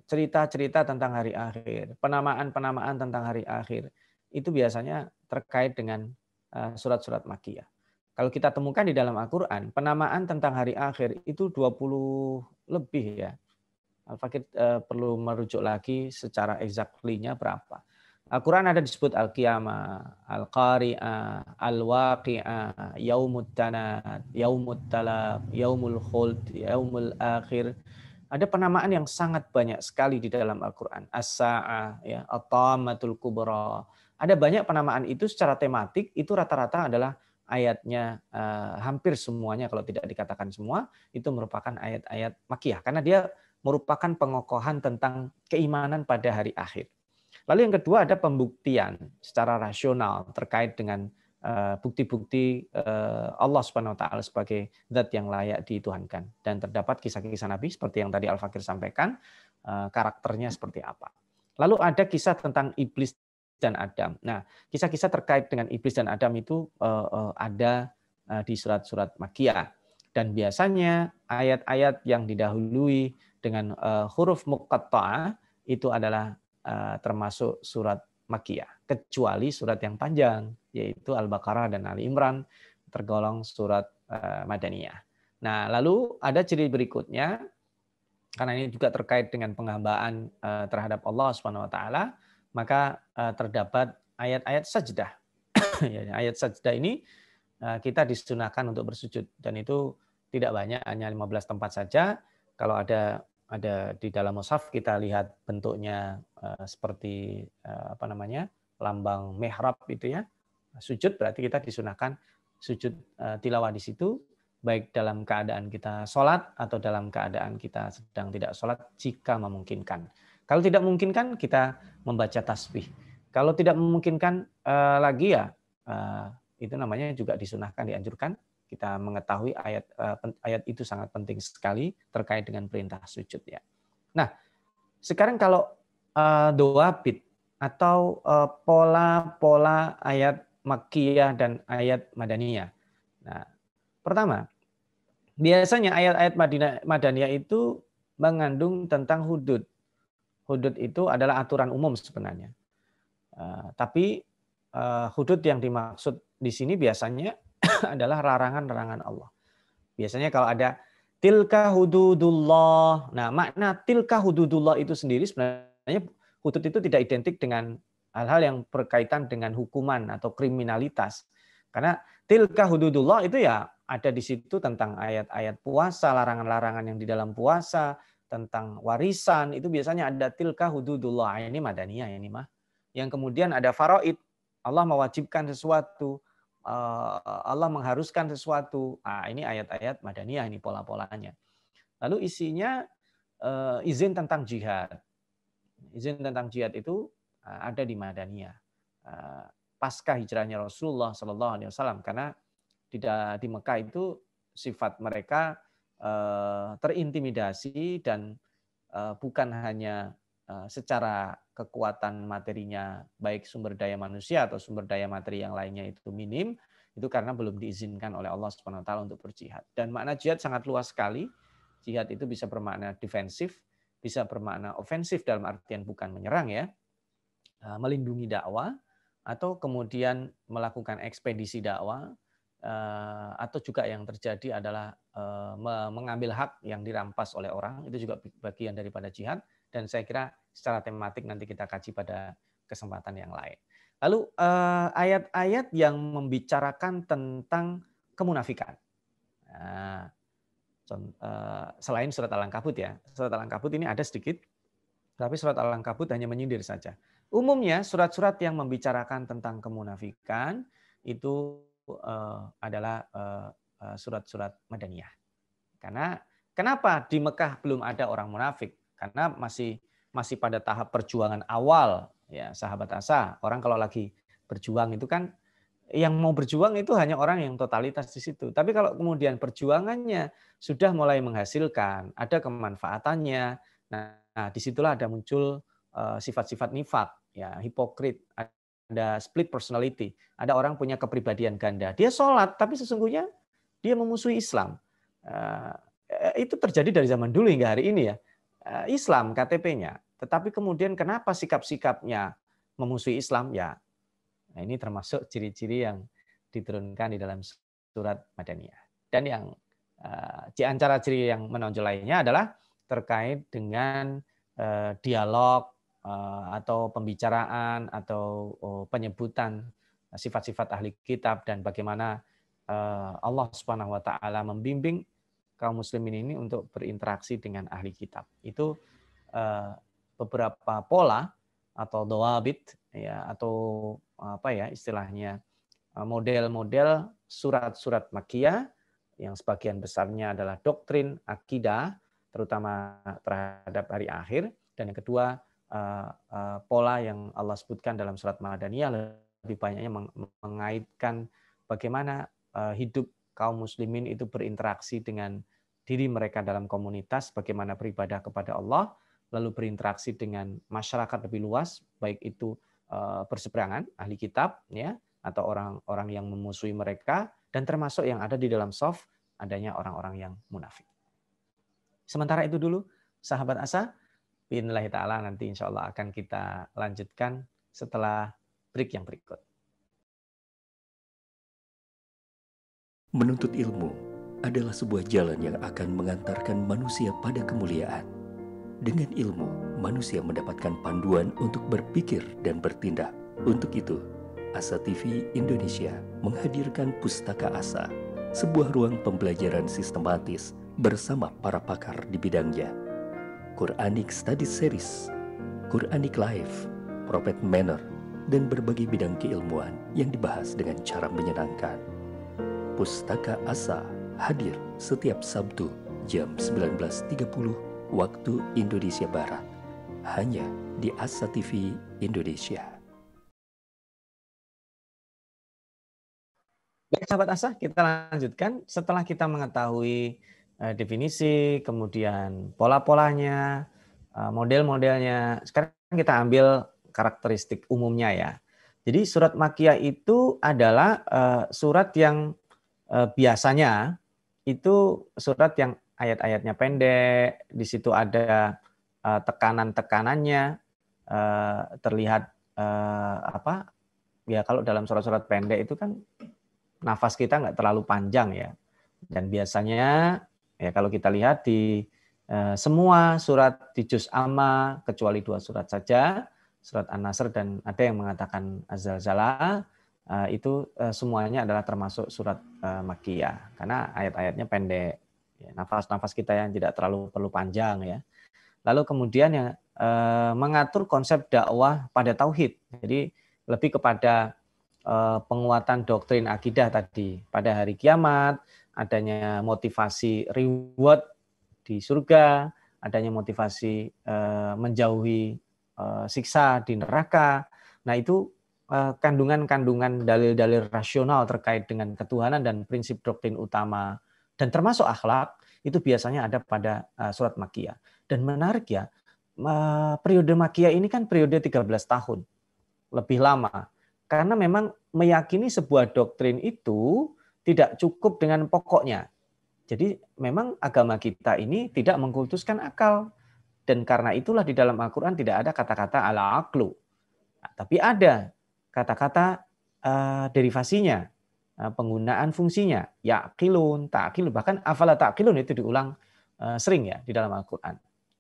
Speaker 2: cerita-cerita tentang hari akhir, penamaan-penamaan tentang hari akhir, itu biasanya terkait dengan surat-surat Makkiyah. Kalau kita temukan di dalam Al-Quran, penamaan tentang hari akhir itu 20 lebih ya. Al-Fakir perlu merujuk lagi secara exactly-nya berapa. Al-Quran ada disebut Al-Qiyamah, Al-Qari'ah, Al-Waqi'ah, Yaumut Tanad, Yaumut Talaq, Yaumul Khuld, Yaumul Akhir. Ada penamaan yang sangat banyak sekali di dalam Al-Quran. As-Sa'ah, ya, At-Tammatul Kubra. Ada banyak penamaan itu secara tematik, itu rata-rata adalah ayatnya hampir semuanya, kalau tidak dikatakan semua, itu merupakan ayat-ayat Makkiyah. Karena dia merupakan pengokohan tentang keimanan pada hari akhir. Lalu yang kedua ada pembuktian secara rasional terkait dengan bukti-bukti Allah Subhanahu wa taala sebagai zat yang layak dituhankan, dan terdapat kisah-kisah Nabi seperti yang tadi Al-Fakir sampaikan, karakternya seperti apa. Lalu ada kisah tentang iblis dan Adam. Nah, kisah-kisah terkait dengan iblis dan Adam itu ada di surat-surat Makkiyah, dan biasanya ayat-ayat yang didahului dengan huruf muqatta'ah itu adalah termasuk surat Makkiyah, kecuali surat yang panjang, yaitu Al-Baqarah dan Ali Imran, tergolong surat Madaniyah. Nah, lalu ada ciri berikutnya, karena ini juga terkait dengan penghambaan terhadap Allah Subhanahu wa taala, maka terdapat ayat-ayat sajdah. Ayat sajdah ini kita disunahkan untuk bersujud, dan itu tidak banyak, hanya 15 tempat saja. Kalau ada di dalam mushaf kita lihat bentuknya seperti lambang mihrab itu ya. Sujud berarti kita disunahkan sujud tilawah di situ, baik dalam keadaan kita sholat atau dalam keadaan kita sedang tidak sholat jika memungkinkan. Kalau tidak memungkinkan, kita membaca tasbih. Kalau tidak memungkinkan lagi ya, itu namanya juga disunahkan, dianjurkan. Kita mengetahui ayat itu sangat penting sekali terkait dengan perintah sujud ya. Nah, sekarang kalau dawabit atau pola-pola ayat Makkiyah dan ayat Madaniyah. Nah, pertama, biasanya ayat-ayat Madaniyah itu mengandung tentang hudud. Hudud itu adalah aturan umum sebenarnya. Tapi hudud yang dimaksud di sini biasanya adalah larangan-larangan Allah. Biasanya kalau ada tilka hududullah. Nah, makna tilka hududullah itu sendiri sebenarnya hudud itu tidak identik dengan hal-hal yang berkaitan dengan hukuman atau kriminalitas. Karena tilka hududullah itu ya ada di situ tentang ayat-ayat puasa, larangan-larangan yang di dalam puasa, tentang warisan, itu biasanya ada tilka hududullah. Ini Madaniyah ini mah. Yang kemudian ada faraid, Allah mewajibkan sesuatu, Allah mengharuskan sesuatu. Ini ayat-ayat Madaniyah, ini pola-polanya. Lalu isinya izin tentang jihad. Izin tentang jihad itu ada di Madaniyah. Pasca hijrahnya Rasulullah SAW, karena di Mekah itu sifat mereka terintimidasi dan bukan hanya secara kekuatan materinya, baik sumber daya manusia atau sumber daya materi yang lainnya itu minim, itu karena belum diizinkan oleh Allah Subhanahu wa taala untuk berjihad. Dan makna jihad sangat luas sekali. Jihad itu bisa bermakna defensif, bisa bermakna ofensif dalam artian bukan menyerang ya, melindungi dakwah, atau kemudian melakukan ekspedisi dakwah, atau juga yang terjadi adalah mengambil hak yang dirampas oleh orang, itu juga bagian daripada jihad. Dan saya kira secara tematik nanti kita kaji pada kesempatan yang lain. Lalu ayat-ayat yang membicarakan tentang kemunafikan. Nah, selain surat Al-Ankabut ya, surat Al-Ankabut ini ada sedikit, tapi surat Al-Ankabut hanya menyindir saja. Umumnya surat-surat yang membicarakan tentang kemunafikan itu adalah surat-surat Madaniyah. Karena kenapa di Mekah belum ada orang munafik? Karena masih pada tahap perjuangan awal ya, sahabat Asa. Orang kalau lagi berjuang itu kan yang mau berjuang itu hanya orang yang totalitas di situ. Tapi kalau kemudian perjuangannya sudah mulai menghasilkan, ada kemanfaatannya. Nah, disitulah ada muncul sifat-sifat nifak, ya, hipokrit, ada split personality, ada orang punya kepribadian ganda. Dia sholat, tapi sesungguhnya dia memusuhi Islam. Itu terjadi dari zaman dulu hingga hari ini ya. Islam KTP-nya, tetapi kemudian kenapa sikap-sikapnya memusuhi Islam? Ya, nah ini termasuk ciri-ciri yang diturunkan di dalam surat Madaniyah. Dan yang di antara ciri yang menonjol lainnya adalah terkait dengan dialog atau pembicaraan atau penyebutan sifat-sifat ahli kitab dan bagaimana Allah Subhanahu wa taala membimbing kaum muslimin ini untuk berinteraksi dengan ahli kitab. Itu beberapa pola atau dawabit ya, atau apa ya istilahnya, model-model surat-surat Makkiyah yang sebagian besarnya adalah doktrin akidah terutama terhadap hari akhir, dan yang kedua pola yang Allah sebutkan dalam surat Madaniyah lebih banyaknya mengaitkan bagaimana hidup kaum muslimin itu berinteraksi dengan diri mereka dalam komunitas, bagaimana beribadah kepada Allah, lalu berinteraksi dengan masyarakat lebih luas, baik itu berseberangan ahli kitab ya, atau orang-orang yang memusuhi mereka, dan termasuk yang ada di dalam saf adanya orang-orang yang munafik. Sementara itu dulu sahabat Asa, bi'idznillah ta'ala nanti insya Allah akan kita lanjutkan setelah break yang berikut.
Speaker 3: Menuntut ilmu adalah sebuah jalan yang akan mengantarkan manusia pada kemuliaan. Dengan ilmu, manusia mendapatkan panduan untuk berpikir dan bertindak. Untuk itu, Asa TV Indonesia menghadirkan Pustaka Asa, sebuah ruang pembelajaran sistematis bersama para pakar di bidangnya. Quranic Study Series, Quranic Life, Prophet Manner, dan berbagai bidang keilmuan yang dibahas dengan cara menyenangkan. Pustaka Asa hadir setiap Sabtu jam 19.30 waktu Indonesia Barat, hanya di Asa TV Indonesia.
Speaker 2: Baik sahabat Asa, kita lanjutkan. Setelah kita mengetahui definisi, kemudian pola-polanya, model-modelnya, sekarang kita ambil karakteristik umumnya ya. Jadi surat Makkiyah itu adalah surat yang biasanya itu surat yang ayat-ayatnya pendek, di situ ada tekanan-tekanannya, terlihat apa ya, kalau dalam surat-surat pendek itu kan nafas kita nggak terlalu panjang ya. Dan biasanya ya kalau kita lihat di semua surat di Juz Amma kecuali 2 surat saja, surat An-Nasr dan ada yang mengatakan Az-Zalzalah, itu semuanya adalah termasuk surat Makkiyah karena ayat-ayatnya pendek. Ya, nafas-nafas kita yang tidak terlalu perlu panjang ya. Lalu kemudian yang mengatur konsep dakwah pada tauhid. Jadi lebih kepada penguatan doktrin akidah tadi pada hari kiamat, adanya motivasi reward di surga, adanya motivasi menjauhi siksa di neraka. Nah itu kandungan-kandungan dalil-dalil rasional terkait dengan ketuhanan dan prinsip doktrin utama dan termasuk akhlak itu biasanya ada pada surat Makkiyah. Dan menarik ya, periode Makkiyah ini kan periode 13 tahun, lebih lama. Karena memang meyakini sebuah doktrin itu tidak cukup dengan pokoknya. Jadi memang agama kita ini tidak mengkultuskan akal. Dan karena itulah di dalam Al-Quran tidak ada kata-kata ala aqlu. Nah, tapi ada kata-kata derivasinya, penggunaan fungsinya. Ya'qilun, ta'qilun. Bahkan afala ta'qilun itu diulang sering ya di dalam Al-Quran.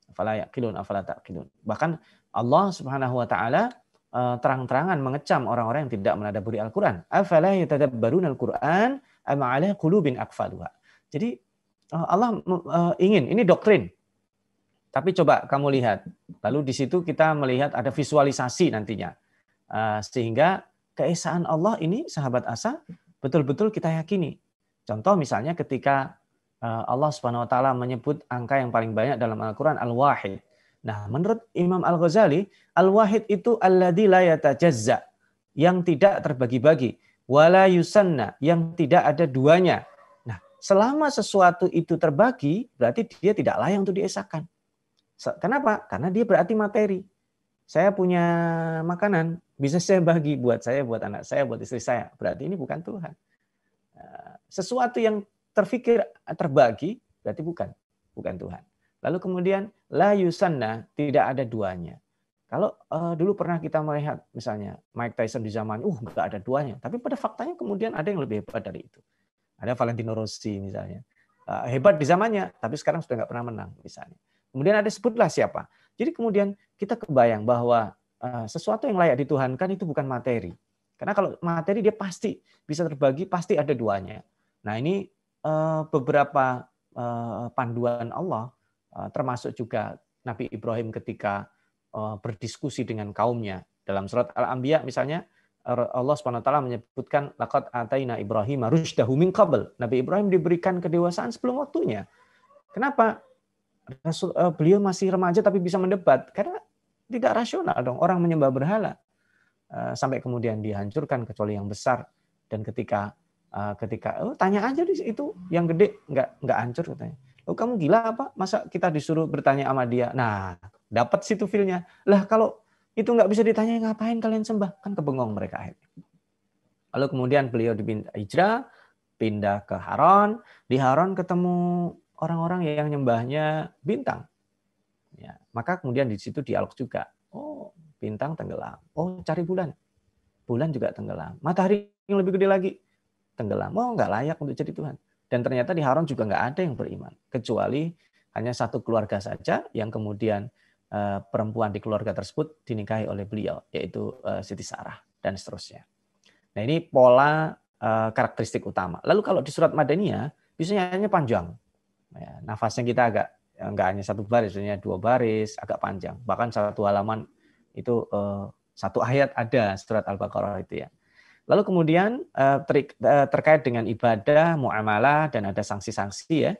Speaker 2: Afala ya'qilun, afala ta'qilun. Bahkan Allah Subhanahu wa taala terang-terangan mengecam orang-orang yang tidak menadaburi Al-Quran. Afala yatadabbaruna Al-Quran am 'ala qulubin aqfaluha. Jadi Allah ingin, ini doktrin. Tapi coba kamu lihat. Lalu di situ kita melihat ada visualisasi nantinya. Sehingga keesaan Allah ini sahabat Asa betul-betul kita yakini. Contoh misalnya ketika Allah Subhanahu wa taala menyebut angka yang paling banyak dalam Al-Quran Al-Wahid. Nah, menurut Imam Al-Ghazali, Al-Wahid itu alladzi la yatajazza, yang tidak terbagi-bagi, wala yusanna, yang tidak ada duanya. Nah, selama sesuatu itu terbagi, berarti dia tidak layak untuk diesakan. Kenapa? Karena dia berarti materi. Saya punya makanan, bisa saya bagi buat saya, buat anak saya, buat istri saya. Berarti ini bukan Tuhan. Sesuatu yang terfikir terbagi, berarti bukan Tuhan. Lalu kemudian la yusanna, tidak ada duanya. Kalau dulu pernah kita melihat misalnya Mike Tyson di zaman nggak ada duanya, tapi pada faktanya kemudian ada yang lebih hebat dari itu. Ada Valentino Rossi misalnya. Hebat di zamannya, tapi sekarang sudah nggak pernah menang misalnya. Kemudian ada sebutlah siapa. Jadi kemudian kita kebayang bahwa sesuatu yang layak dituhankan itu bukan materi. Karena kalau materi dia pasti bisa terbagi, pasti ada duanya. Nah ini beberapa panduan Allah, termasuk juga Nabi Ibrahim ketika berdiskusi dengan kaumnya. Dalam surat Al-Anbiya misalnya, Allah SWT menyebutkan laqad ataina Ibrahim rusydahu min qabl. Nabi Ibrahim diberikan kedewasaan sebelum waktunya. Kenapa? Beliau masih remaja tapi bisa mendebat. Karena tidak rasional dong orang menyembah berhala. Sampai kemudian dihancurkan kecuali yang besar. Dan ketika tanya aja itu yang gede nggak hancur katanya. Loh, kamu gila apa? Masa kita disuruh bertanya sama dia? Nah, dapat situ feel-nya. Lah kalau itu nggak bisa ditanya, ngapain kalian sembah? Kan kebengong mereka akhirnya. Lalu kemudian beliau dipindah hijrah, pindah ke Haran. Di Haran ketemu orang-orang yang nyembahnya bintang. Ya, maka kemudian di situ dialog juga. Oh, bintang tenggelam. Oh, cari bulan. Bulan juga tenggelam. Matahari yang lebih gede lagi tenggelam. Oh, nggak layak untuk jadi Tuhan. Dan ternyata di Haran juga nggak ada yang beriman. Kecuali hanya satu keluarga saja yang kemudian perempuan di keluarga tersebut dinikahi oleh beliau, yaitu Siti Sarah dan seterusnya. Nah ini pola karakteristik utama. Lalu kalau di surat Madaniyah, biasanya hanya panjang. Ya, nafasnya kita agak nggak hanya satu baris, biasanya 2 baris, agak panjang. Bahkan satu halaman itu 1 ayat ada surat Al-Baqarah itu ya. Lalu kemudian terkait dengan ibadah, muamalah, dan ada sanksi-sanksi ya.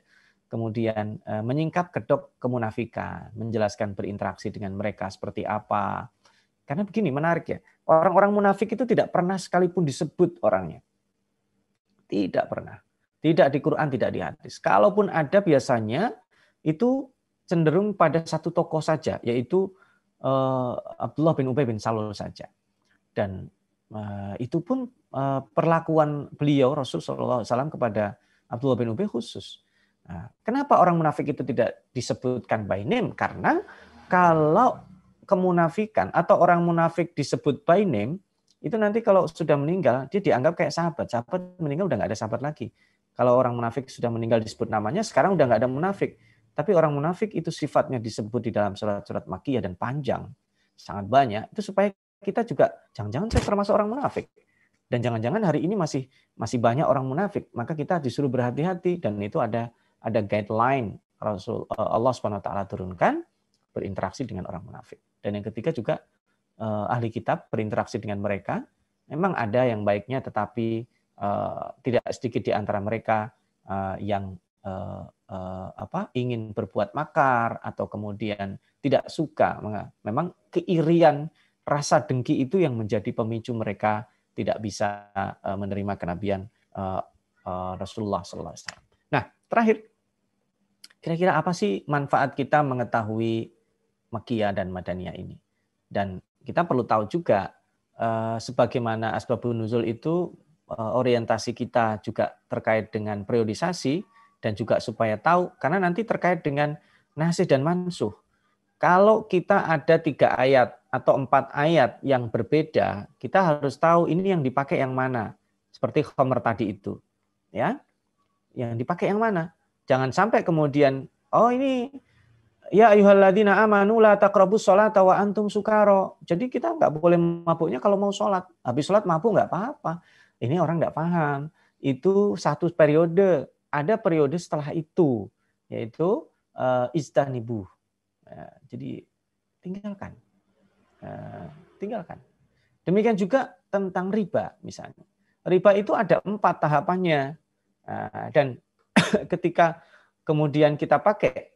Speaker 2: Kemudian menyingkap kedok kemunafikan, menjelaskan berinteraksi dengan mereka seperti apa. Karena begini, menarik ya. Orang-orang munafik itu tidak pernah sekalipun disebut orangnya. Tidak pernah. Tidak di Quran, tidak di hadis. Kalaupun ada biasanya itu cenderung pada satu tokoh saja, yaitu Abdullah bin Ubay bin Salul saja. Dan itu pun perlakuan beliau Rasulullah SAW kepada Abdullah bin Ubay khusus. Nah, kenapa orang munafik itu tidak disebutkan by name? Karena kalau kemunafikan atau orang munafik disebut by name, itu nanti kalau sudah meninggal, dia dianggap kayak sahabat. Sahabat meninggal udah nggak ada sahabat lagi. Kalau orang munafik sudah meninggal disebut namanya, sekarang udah nggak ada munafik. Tapi orang munafik itu sifatnya disebut di dalam surat-surat Makkiyah dan panjang. Sangat banyak. Itu supaya kita juga, jangan-jangan saya termasuk orang munafik. Dan jangan-jangan hari ini masih banyak orang munafik. Maka kita disuruh berhati-hati. Dan itu ada guideline Rasul Allah SWT turunkan berinteraksi dengan orang munafik. Dan yang ketiga juga ahli kitab berinteraksi dengan mereka. Memang ada yang baiknya, tetapi tidak sedikit di antara mereka yang ingin berbuat makar atau kemudian tidak suka. Memang keirian, rasa dengki itu yang menjadi pemicu mereka tidak bisa menerima kenabian Rasulullah SAW. Nah, terakhir, kira-kira apa sih manfaat kita mengetahui Makkiyah dan Madaniyah ini? Dan kita perlu tahu juga, sebagaimana asbabun nuzul itu, orientasi kita juga terkait dengan periodisasi, dan juga supaya tahu, karena nanti terkait dengan nasikh dan mansuh. Kalau kita ada 3 ayat atau 4 ayat yang berbeda, kita harus tahu ini yang dipakai yang mana. Seperti khamr tadi itu. Ya, yang dipakai yang mana? Jangan sampai kemudian, oh ini ya ayyuhalladzina amanu la taqrabus sholata wa antum sukara. Jadi kita nggak boleh mabuknya kalau mau sholat. Habis sholat mabuk nggak apa-apa. Ini orang nggak paham. Itu satu periode. Ada periode setelah itu, yaitu ijtanibu. Jadi tinggalkan. Tinggalkan. Demikian juga tentang riba misalnya. Riba itu ada 4 tahapannya. Dan ketika kemudian kita pakai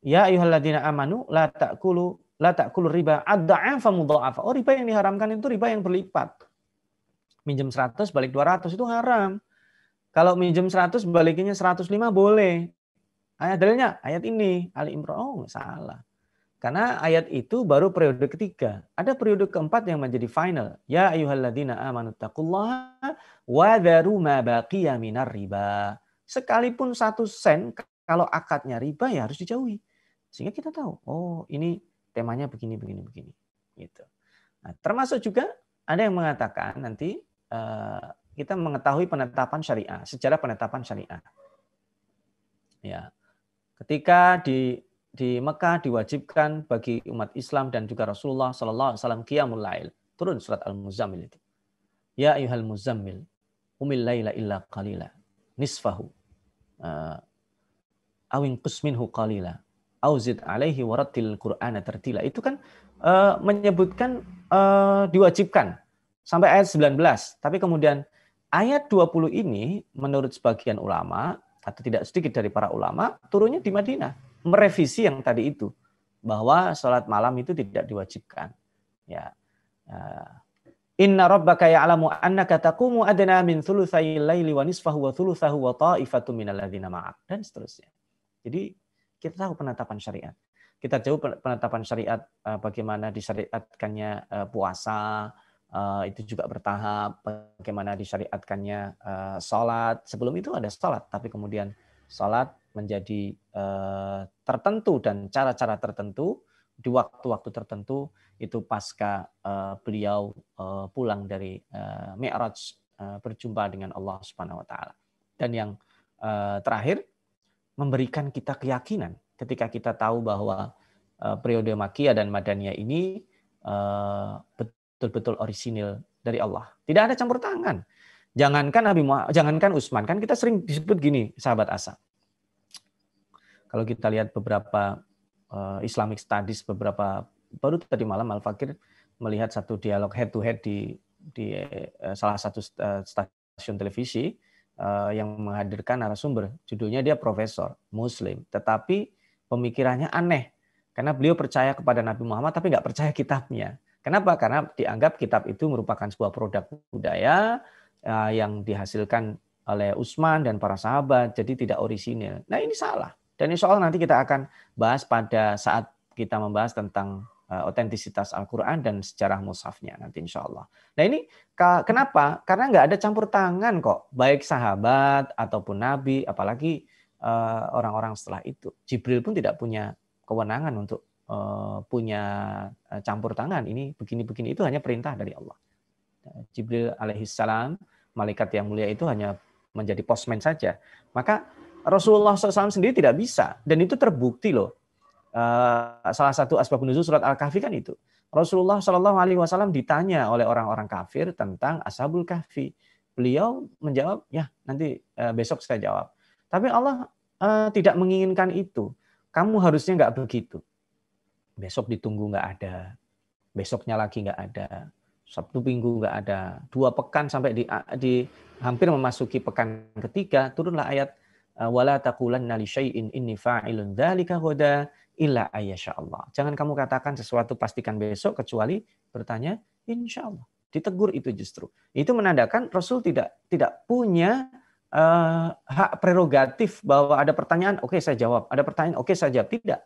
Speaker 2: ya ayyuhalladzina amanu la ta'kulu riba ad'afa mudha'afa. Oh, riba yang diharamkan itu riba yang berlipat. Minjem 100 balik 200 itu haram. Kalau minjem 100 balikinnya 105 boleh. Ayat dalilnya ayat ini Ali Imran. Oh, salah. Karena ayat itu baru periode ketiga. Ada periode keempat yang menjadi final. Ya ayyuhalladzina amanu taqullaha wa dharu ma baqiya minar riba. Sekalipun 1 sen kalau akadnya riba ya harus dijauhi. Sehingga kita tahu, oh ini temanya begini. Gitu. Nah, termasuk juga ada yang mengatakan nanti kita mengetahui penetapan syariah, sejarah penetapan syariah. Ya. Ketika di Mekah diwajibkan bagi umat Islam dan juga Rasulullah SAW qiyamul lail, turun surat Al-Muzammil itu. Ya ayyuhal muzammil, qumil laila illa qalila, nisfahu, awin qus minhu qalila, auzid alaihi warattil Qur'ana tartila. Itu kan menyebutkan diwajibkan sampai ayat 19. Tapi kemudian ayat 20 ini menurut sebagian ulama atau tidak sedikit dari para ulama turunnya di Madinah. Merevisi yang tadi itu, bahwa sholat malam itu tidak diwajibkan. Ya, inna rabbaka ya'lamu annaka taqumu adna min thulutsayil laili wa nisfahu wa thulutsahu wa ta'ifatun minal ladzina ma'ak, dan seterusnya. Jadi kita tahu penetapan syariat. Kita tahu penetapan syariat, bagaimana disyariatkannya puasa, itu juga bertahap. Bagaimana disyariatkannya sholat. Sebelum itu ada sholat, tapi kemudian sholat menjadi tertentu dan cara-cara tertentu di waktu-waktu tertentu itu pasca beliau pulang dari Mi'raj, berjumpa dengan Allah Subhanahu wa taala. Dan yang terakhir, memberikan kita keyakinan ketika kita tahu bahwa periode Makkiyah dan Madaniyah ini betul-betul orisinil dari Allah. Tidak ada campur tangan. Jangankan Utsman, kan kita sering disebut gini, sahabat Asa. Kalau kita lihat beberapa Islamic Studies, beberapa baru tadi malam Al-Fakir melihat satu dialog head to head di di salah satu stasiun televisi yang menghadirkan narasumber. Judulnya dia profesor Muslim, tetapi pemikirannya aneh karena beliau percaya kepada Nabi Muhammad tapi nggak percaya kitabnya. Kenapa? Karena dianggap kitab itu merupakan sebuah produk budaya yang dihasilkan oleh Utsman dan para sahabat, jadi tidak orisinil. Nah, ini salah. Dan insya Allah nanti kita akan bahas pada saat kita membahas tentang otentisitas Al-Quran dan sejarah mushafnya nanti insya Allah. Nah, ini kenapa? Karena nggak ada campur tangan kok, baik sahabat ataupun Nabi, apalagi orang-orang setelah itu. Jibril pun tidak punya kewenangan untuk punya campur tangan. Ini begini-begini, itu hanya perintah dari Allah. Jibril alaihissalam, malaikat yang mulia itu hanya menjadi postman saja. Maka Rasulullah SAW sendiri tidak bisa. Dan itu terbukti loh. Salah satu asbabun nuzul surat Al-Kahfi kan itu. Rasulullah SAW ditanya oleh orang-orang kafir tentang Ashabul Kahfi. Beliau menjawab, ya nanti besok saya jawab. Tapi Allah tidak menginginkan itu. Kamu harusnya nggak begitu. Besok ditunggu nggak ada. Besoknya lagi nggak ada. Sabtu Minggu nggak ada. 2 pekan sampai di hampir memasuki pekan ketiga, turunlah ayat wala taqulanna li syai'in inni fa'ilun dzalika ghadan illa ayyasha Allah. Jangan kamu katakan sesuatu pastikan besok kecuali bertanya insyaallah. Ditegur itu justru. Itu menandakan Rasul tidak punya hak prerogatif bahwa ada pertanyaan, oke saya jawab. Ada pertanyaan, oke saya jawab. Tidak.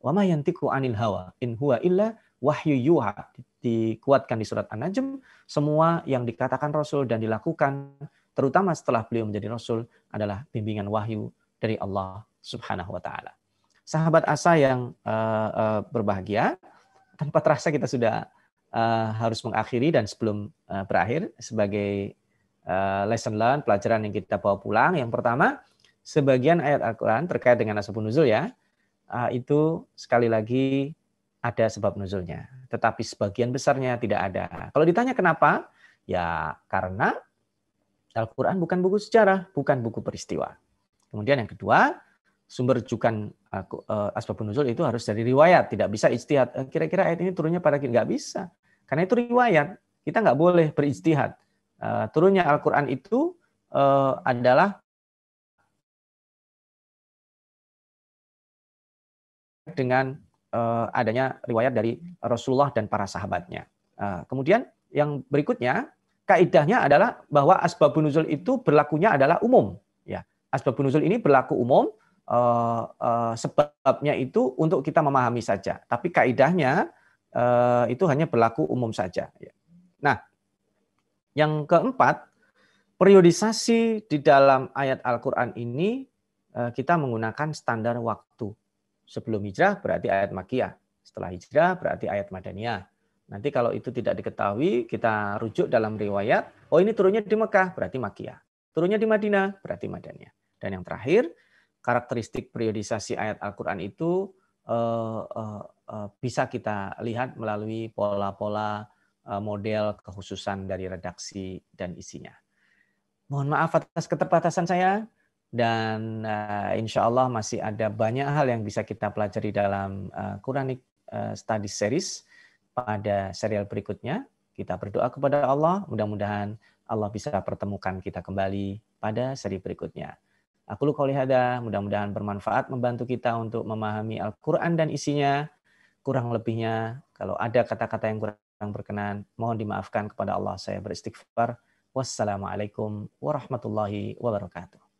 Speaker 2: Wa ma yantiqu 'anil hawa in huwa illa wahyu yuha. Dikuatkan di surat An-Najm, semua yang dikatakan Rasul dan dilakukan terutama setelah beliau menjadi Rasul adalah bimbingan wahyu dari Allah Subhanahu wa taala. Sahabat Asa yang berbahagia, tanpa terasa kita sudah harus mengakhiri, dan sebelum berakhir sebagai lesson learn, pelajaran yang kita bawa pulang. Yang pertama, sebagian ayat Al-Qur'an terkait dengan asbabun nuzul ya, itu sekali lagi ada sebab nuzulnya, tetapi sebagian besarnya tidak ada. Kalau ditanya kenapa? Ya karena Al-Quran bukan buku sejarah, bukan buku peristiwa. Kemudian yang kedua, sumber rujukan asbabun nuzul itu harus dari riwayat, tidak bisa ijtihad. Kira-kira ayat ini turunnya pada nggak bisa, karena itu riwayat. Kita nggak boleh berijtihad. Turunnya Al-Quran itu adalah dengan adanya riwayat dari Rasulullah dan para sahabatnya. Kemudian yang berikutnya, kaidahnya adalah bahwa asbabun nuzul itu berlakunya adalah umum. Ya, asbabun nuzul ini berlaku umum, sebabnya itu untuk kita memahami saja. Tapi kaidahnya itu hanya berlaku umum saja. Nah, yang keempat, periodisasi di dalam ayat Al-Quran ini kita menggunakan standar waktu. Sebelum hijrah berarti ayat Makkiyah. Setelah hijrah berarti ayat Madaniyah. Nanti kalau itu tidak diketahui, kita rujuk dalam riwayat, oh ini turunnya di Mekah, berarti Makkiyah. Turunnya di Madinah, berarti Madaniyah. Dan yang terakhir, karakteristik periodisasi ayat Al-Quran itu bisa kita lihat melalui pola-pola model kekhususan dari redaksi dan isinya. Mohon maaf atas keterbatasan saya. Dan insya Allah masih ada banyak hal yang bisa kita pelajari dalam Quranic Study Series pada serial berikutnya. Kita berdoa kepada Allah, mudah-mudahan Allah bisa pertemukan kita kembali pada seri berikutnya. Aku qouli hadza, mudah-mudahan bermanfaat membantu kita untuk memahami Al-Quran dan isinya. Kurang lebihnya, kalau ada kata-kata yang kurang berkenan, mohon dimaafkan kepada Allah. Saya beristighfar. Wassalamualaikum warahmatullahi wabarakatuh.